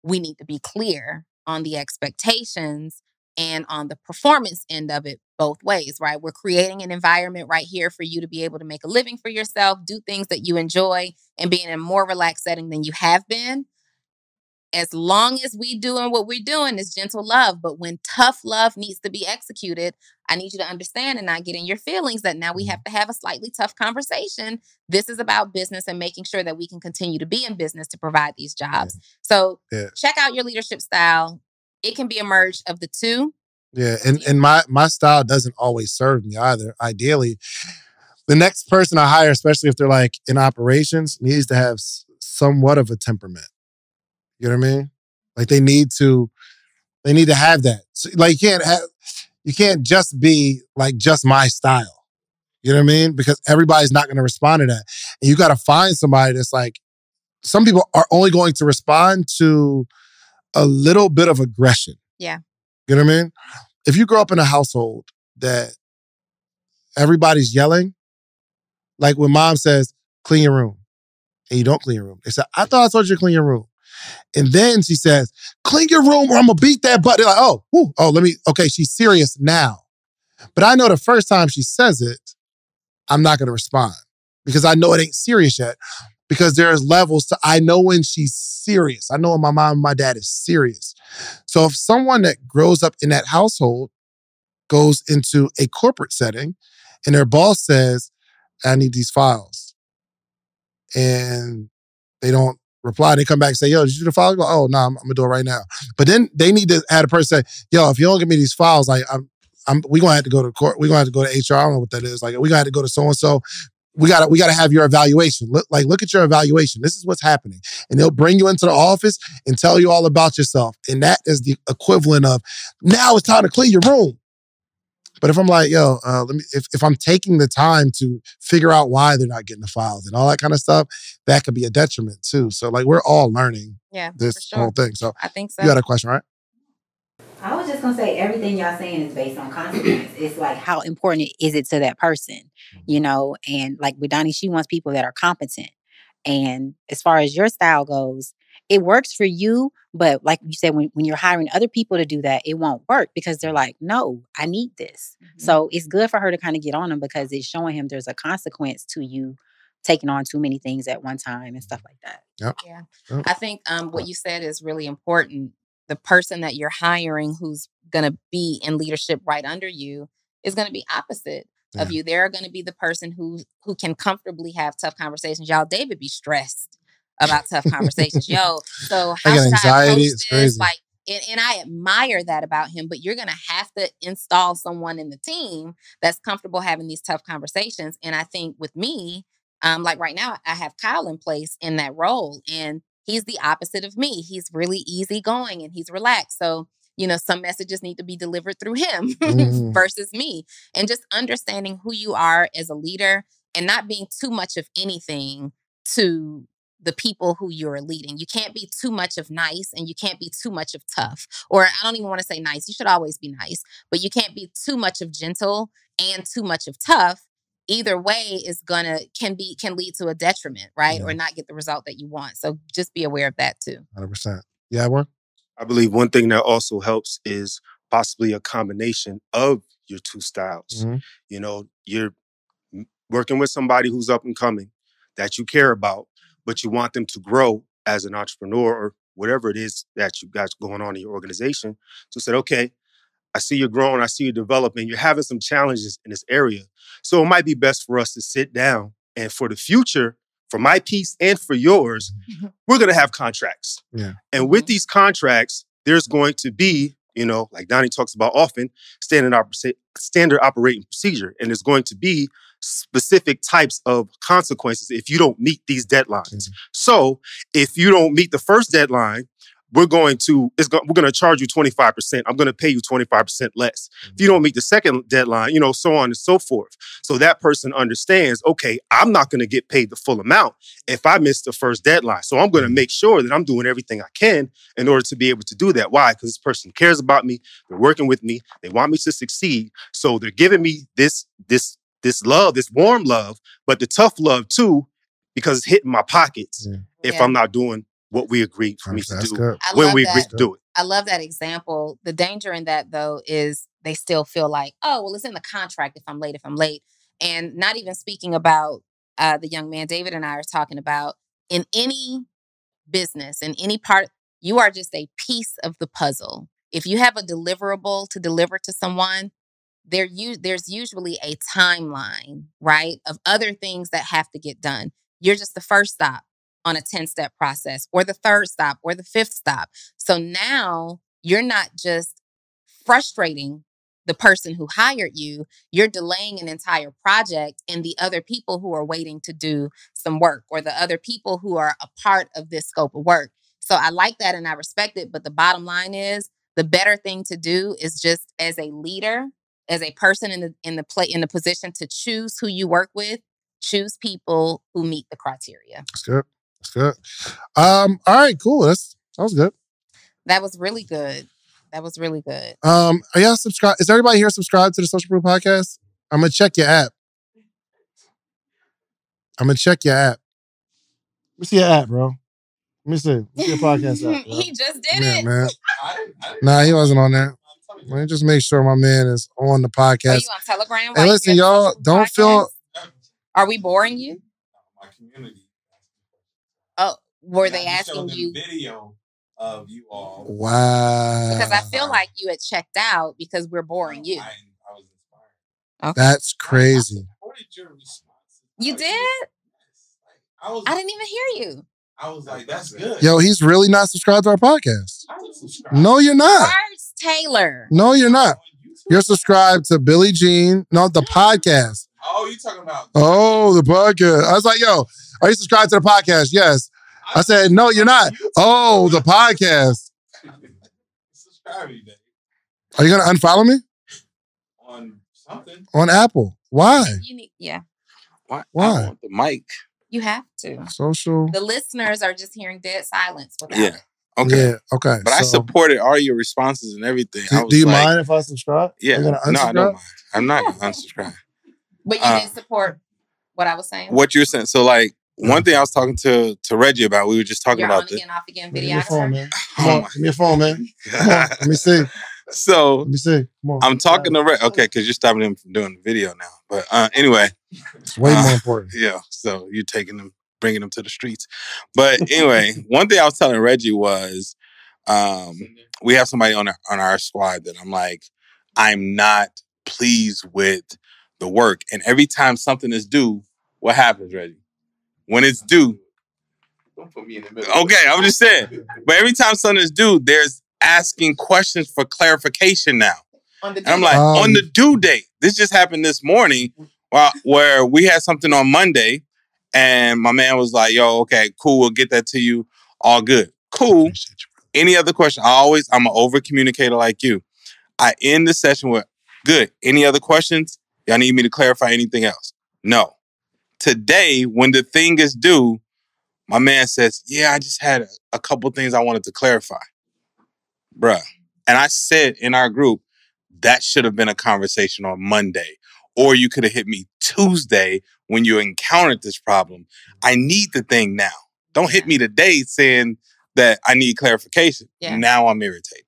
A: we need to be clear on the expectations and on the performance end of it both ways, right? We're creating an environment right here for you to be able to make a living for yourself, do things that you enjoy, and be in a more relaxed setting than you have been. As long as we doing what we're doing is gentle love. But when tough love needs to be executed, I need you to understand and not get in your feelings that now we have to have a slightly tough conversation. This is about business and making sure that we can continue to be in business to provide these jobs. So check out your leadership style. It can be a merge of the two.
B: Yeah, and my style doesn't always serve me either. Ideally, the next person I hire, especially if they're like in operations, needs to have somewhat of a temperament. You know what I mean? Like they need to have that. So, like you can't just be like just my style. You know what I mean? Because everybody's not going to respond to that. And you got to find somebody that's like, some people are only going to respond to a little bit of aggression.
A: Yeah.
B: You know what I mean? If you grow up in a household that everybody's yelling, like when mom says, clean your room, and you don't clean your room. They say, I thought I told you to clean your room. And then she says, clean your room or I'm going to beat that butt. They're like, okay, she's serious now. But I know the first time she says it, I'm not going to respond because I know it ain't serious yet. Because there's levels to, I know when she's serious. I know when my mom and my dad is serious. So if someone that grows up in that household goes into a corporate setting and their boss says, I need these files. And they don't reply. They come back and say, yo, did you do the files? Go, oh, no, I'm going to do it right now. But then they need to have a person say, yo, if you don't give me these files, we're going to have to go to court. We're going to have to go to HR. I don't know what that is. Like, we're going to have to go to so-and-so. We gotta have your evaluation. Look at your evaluation. This is what's happening. And they'll bring you into the office and tell you all about yourself. And that is the equivalent of, now it's time to clean your room. But if I'm like, yo, if I'm taking the time to figure out why they're not getting the files and all that kind of stuff, that could be a detriment too. So like we're all learning this whole thing. So
A: I think so.
B: You got a question, right?
F: I was just gonna say everything y'all saying is based on consequence. It's like how important is it to that person, you know? And like with Donni, she wants people that are competent. And as far as your style goes, it works for you, but like you said, when you're hiring other people to do that, it won't work because they're like, no, I need this. So it's good for her to kind of get on him because it's showing him there's a consequence to you taking on too many things at one time and stuff like that.
B: Yep.
A: Yeah.
B: Yep.
A: I think what you said is really important. The person that you're hiring who's going to be in leadership right under you is going to be opposite of you. They're going to be the person who can comfortably have tough conversations. Y'all, David be stressed about tough conversations. Yo, so how should I approach this? Like, and I admire that about him, but you're going to have to install someone in the team that's comfortable having these tough conversations. And I think with me, like right now, I have Kyle in place in that role, and he's the opposite of me. He's really easygoing and he's relaxed. So, you know, some messages need to be delivered through him versus me. And just understanding who you are as a leader and not being too much of anything to the people who you're leading. You can't be too much of nice and you can't be too much of tough. Or I don't even want to say nice. You should always be nice, but you can't be too much of gentle and too much of tough. Either way is can lead to a detriment, right? Or not get the result that you want. So just be aware of that too.
B: 100%. Yeah, what?
H: I believe one thing that also helps is possibly a combination of your two styles. You know, you're working with somebody who's up and coming that you care about, but you want them to grow as an entrepreneur or whatever it is that you got going on in your organization. So said, okay, I see you're growing, I see you developing, you're having some challenges in this area. So it might be best for us to sit down and for the future, for my piece and for yours, we're going to have contracts. And with these contracts, there's going to be, you know, like Donni talks about often, standard operating procedure. And there's going to be specific types of consequences if you don't meet these deadlines. So if you don't meet the first deadline, we're going to charge you 25%. I'm going to pay you 25% less. If you don't meet the second deadline, you know, so on and so forth. So that person understands, okay, I'm not going to get paid the full amount if I miss the first deadline. So I'm going to make sure that I'm doing everything I can in order to be able to do that. Why? Because this person cares about me. They're working with me. They want me to succeed. So they're giving me this love, this warm love, but the tough love too, because it's hitting my pockets if I'm not doing what we agreed for me to do when we agreed to do it.
A: I love that example. The danger in that, though, is they still feel like, oh, well, it's in the contract if I'm late. And not even speaking about the young man David and I are talking about, in any business, in any part, you are just a piece of the puzzle. If you have a deliverable to deliver to someone, there's usually a timeline, right, of other things that have to get done. You're just the first stop on a 10-step process, or the third stop, or the fifth stop. So now you're not just frustrating the person who hired you, you're delaying an entire project and the other people who are waiting to do some work, or the other people who are a part of this scope of work. So I like that and I respect it. But the bottom line is, the better thing to do is just as a leader, as a person in the position to choose who you work with, choose people who meet the criteria.
B: That's good. All right, cool. That was good.
A: That was really good.
B: Are y'all subscribed? Is everybody here subscribed to the Social Proof Podcast? I'm gonna check your app. Let me see your app, bro. Let me see your podcast app. Bro.
A: He just did it.
B: Man. Nah, he wasn't on that. Let me just make sure my man is on the podcast.
A: Are you on Telegram?
B: Hey, listen, y'all, don't feel...
A: Are we boring you?
I: My community.
A: Oh, were they asking you?
I: Video of you all.
B: Wow.
A: Because I feel like you had checked out because we're boring you.
I: I was inspired.
B: Okay. That's crazy.
I: What did your response?
A: You did? I didn't even hear you.
I: I was like, that's good.
B: Yo, he's really not subscribed to our podcast. No, you're not.
A: Where's Taylor?
B: No, you're not. You're subscribed to Billie Jean. No, the podcast.
I: Oh, you talking about?
B: Oh, the podcast. I was like, yo, are you subscribed to the podcast? Yes. I said, no, you're not. Oh, the podcast.
I: Subscribe me, Dave.
B: Are you going to unfollow me?
I: On something.
B: On Apple. Why?
I: Why?
B: Why?
I: I want the mic.
A: You have to.
B: Social.
A: The listeners are just hearing dead silence without it.
J: Okay.
B: Yeah, okay.
J: But I supported all your responses and everything.
B: Do you mind if I subscribe?
J: Yeah.
B: Are you gonna unsubscribe?
J: No, I don't mind. I'm not going to unsubscribe.
A: But you didn't support what I was saying?
J: What you're saying. So, like, one thing I was talking to Reggie about, we were just talking about this.
A: On again, off again
B: Give me your phone,
A: videographer.
B: man. Come on, give me your phone, man. Come on, let me see.
J: So,
B: Let me see. Come on.
J: I'm talking to Reggie. Okay, because you're stopping him from doing the video now. But anyway.
B: It's way more important.
J: Yeah. So, you're taking them, bringing them to the streets. But anyway, one thing I was telling Reggie was, we have somebody on our squad that I'm like, I'm not pleased with the work. And every time something is due, what happens, Reggie? When it's due.
I: Don't put me in the middle.
J: Okay, I'm just saying. But every time something is due, there's asking questions for clarification now. And I'm like, on the due date. This just happened this morning where we had something on Monday and my man was like, yo, okay, cool, we'll get that to you. All good. Cool. Any other question? I'm an over communicator like you. I end the session with, good. Any other questions? Y'all need me to clarify anything else? No. Today, when the thing is due, my man says, yeah, I just had a couple things I wanted to clarify. Bruh. And I said in our group, that should have been a conversation on Monday. Or you could have hit me Tuesday when you encountered this problem. I need the thing now. Don't hit me today saying that I need clarification. Yeah. Now I'm irritated.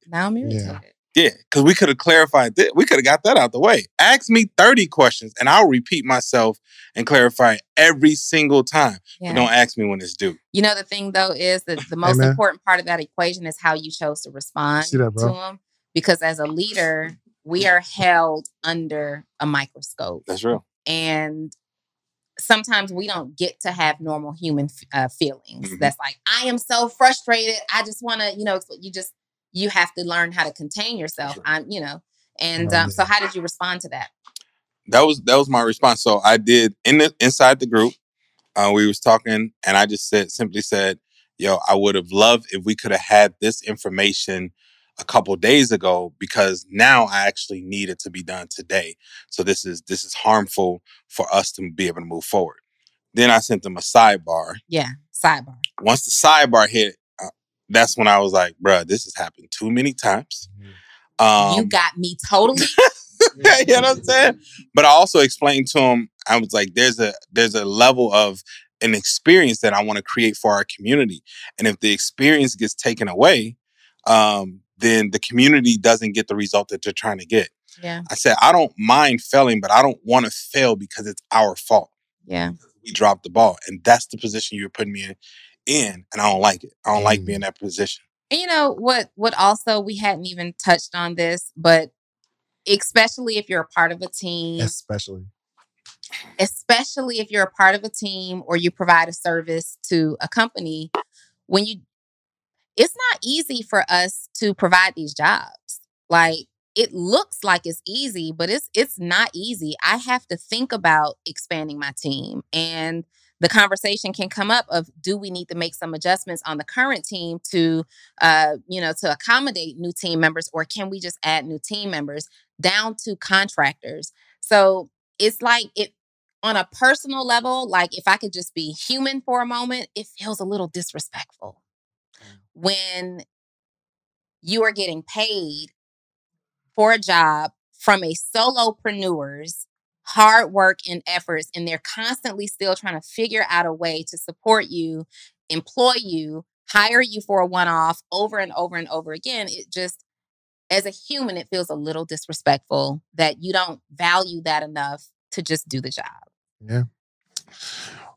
J: Yeah, because we could have clarified that. We could have got that out the way. Ask me 30 questions and I'll repeat myself and clarify every single time. Yeah. But don't ask me when it's due.
A: You know, the thing, though, is that the most important part of that equation is how you chose to respond to them. Because as a leader, we are held under a microscope.
J: That's real.
A: And sometimes we don't get to have normal human feelings. Mm-hmm. That's like, I am so frustrated. I just want to, you have to learn how to contain yourself. So how did you respond to that?
J: That was my response. So I did inside the group. We was talking, and I just simply said, "Yo, I would have loved if we could have had this information a couple days ago because now I actually need it to be done today. So this is harmful for us to be able to move forward." Then I sent them a sidebar.
A: Yeah, sidebar.
J: Once the sidebar hit. That's when I was like, bruh, this has happened too many times.
A: You got me totally.
J: You know what I'm saying? But I also explained to him, I was like, there's a level of an experience that I want to create for our community. And if the experience gets taken away, then the community doesn't get the result that they're trying to get.
A: Yeah.
J: I said, I don't mind failing, but I don't want to fail because it's our fault.
A: Yeah.
J: We dropped the ball. And that's the position you're putting me in, and I don't like it. I don't like being in that position.
A: And you know what also, we hadn't even touched on this, but especially if you're a part of a team, especially if you're a part of a team or you provide a service to a company, it's not easy for us to provide these jobs. Like, it looks like it's easy, but it's not easy. I have to think about expanding my team, and the conversation can come up of, do we need to make some adjustments on the current team to accommodate new team members, or can we just add new team members down to contractors? So it's like, it on a personal level, like if I could just be human for a moment, it feels a little disrespectful when you are getting paid for a job from a solopreneur's hard work and efforts, and they're constantly still trying to figure out a way to support you, employ you, hire you for a one-off over and over and over again. It just, as a human, it feels a little disrespectful that you don't value that enough to just do the job.
B: Yeah.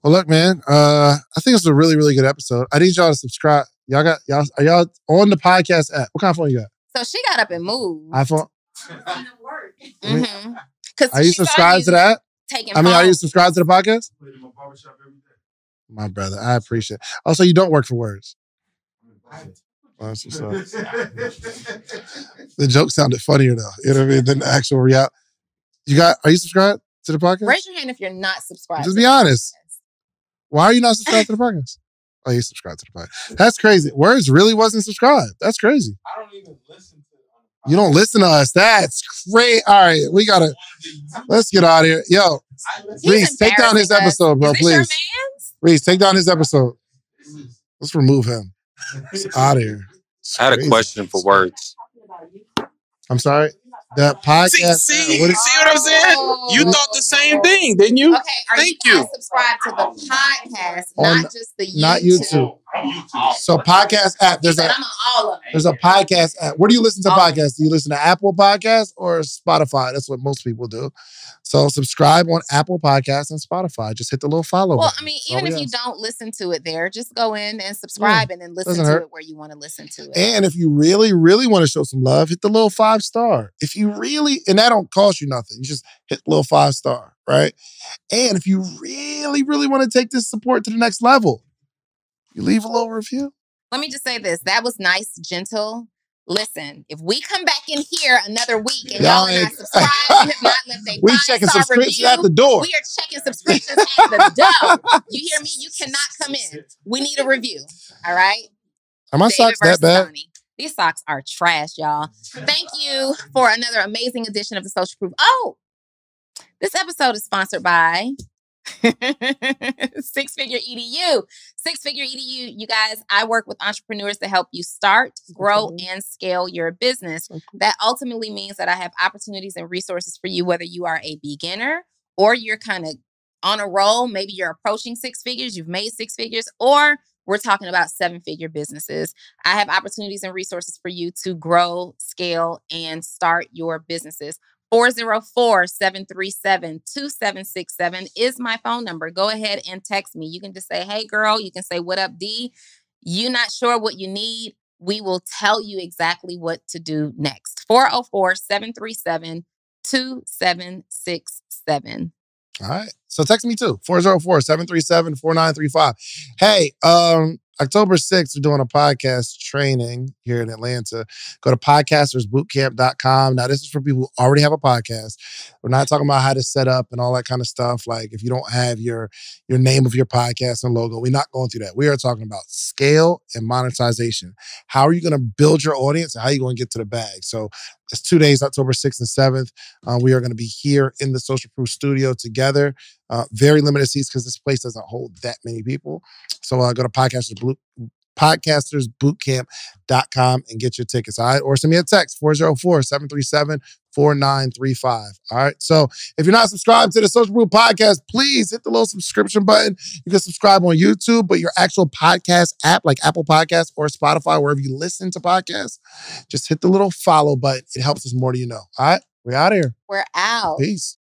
B: Well, look, man, I think it's a really, really good episode. I need y'all to subscribe. Are y'all on the podcast app? What kind of phone you got?
A: So she got up and moved.
B: iPhone?
A: Mm-hmm.
B: Are you subscribed to that? Are you subscribed to the podcast? My brother, I appreciate it. Also, you don't work for words. The joke sounded funnier though, you know what I mean, than the actual reality. Are you subscribed to the podcast?
A: Raise your hand if you're not subscribed.
B: Just be honest. Why are you not subscribed to the podcast? Oh, you subscribed to the podcast. That's crazy. Words really wasn't subscribed. That's crazy.
I: I don't even listen to
B: You don't listen to us. That's great. All right, let's get out of here. Yo, Reese, take down his episode, bro, please. Reese, take down his episode. Let's remove him. It's out of here.
H: I had a question for words.
B: I'm sorry. The podcast.
J: See what I'm saying? You thought the same thing, didn't you?
A: Okay, Thank you. Subscribe to the podcast, not just the YouTube.
B: Not YouTube. So podcast app. There's a podcast app. Where do you listen to podcasts? Do you listen to Apple Podcasts or Spotify? That's what most people do. So subscribe on Apple Podcasts and Spotify. Just hit the little follow button.
A: Well, I mean, even if you don't listen to it there, just go in and subscribe and then listen to it where you want to listen to it.
B: And if you really, really want to show some love, hit the little 5-star. If you really, and that don't cost you nothing. You just hit the little 5-star, right? And if you really, really want to take this support to the next level, you leave a little review.
A: Let me just say this. That was nice, gentle. Listen, if we come back in here another week and y'all are not subscribed, you have not left a
B: we checking subscriptions
A: review,
B: at the door.
A: We are checking subscriptions at the door. You hear me? You cannot come in. We need a review. All right?
B: Are my socks that bad?
A: Donni. These socks are trash, y'all. Thank you for another amazing edition of the Social Proof. Oh, this episode is sponsored by Six Figure EDU. Six Figure EDU, you guys, I work with entrepreneurs to help you start, grow, and scale your business. That ultimately means that I have opportunities and resources for you, whether you are a beginner or you're kind of on a roll. Maybe you're approaching 6 figures, you've made 6 figures, or we're talking about 7-figure businesses. I have opportunities and resources for you to grow, scale, and start your businesses. 404-737-2767 is my phone number. Go ahead and text me. You can just say, hey, girl. You can say, what up, D? You're not sure what you need? We will tell you exactly what to do next. 404-737-2767.
B: All right. So text me too. 404-737-4935. Hey, October 6th, we're doing a podcast training here in Atlanta. Go to podcastersbootcamp.com. Now, this is for people who already have a podcast. We're not talking about how to set up and all that kind of stuff. Like if you don't have your name of your podcast and logo, we're not going through that. We are talking about scale and monetization. How are you going to build your audience and how are you going to get to the bag? So it's 2 days, October 6th and 7th. We are going to be here in the Social Proof studio together. Very limited seats because this place doesn't hold that many people. So go to podcastersbootcamp.com and get your tickets, all right? Or send me a text, 404-737-4935, all right? So if you're not subscribed to the Social Proof Podcast, please hit the little subscription button. You can subscribe on YouTube, but your actual podcast app, like Apple Podcasts or Spotify, wherever you listen to podcasts, just hit the little follow button. It helps us more than you know, all right? We're out of here.
A: We're out.
B: Peace.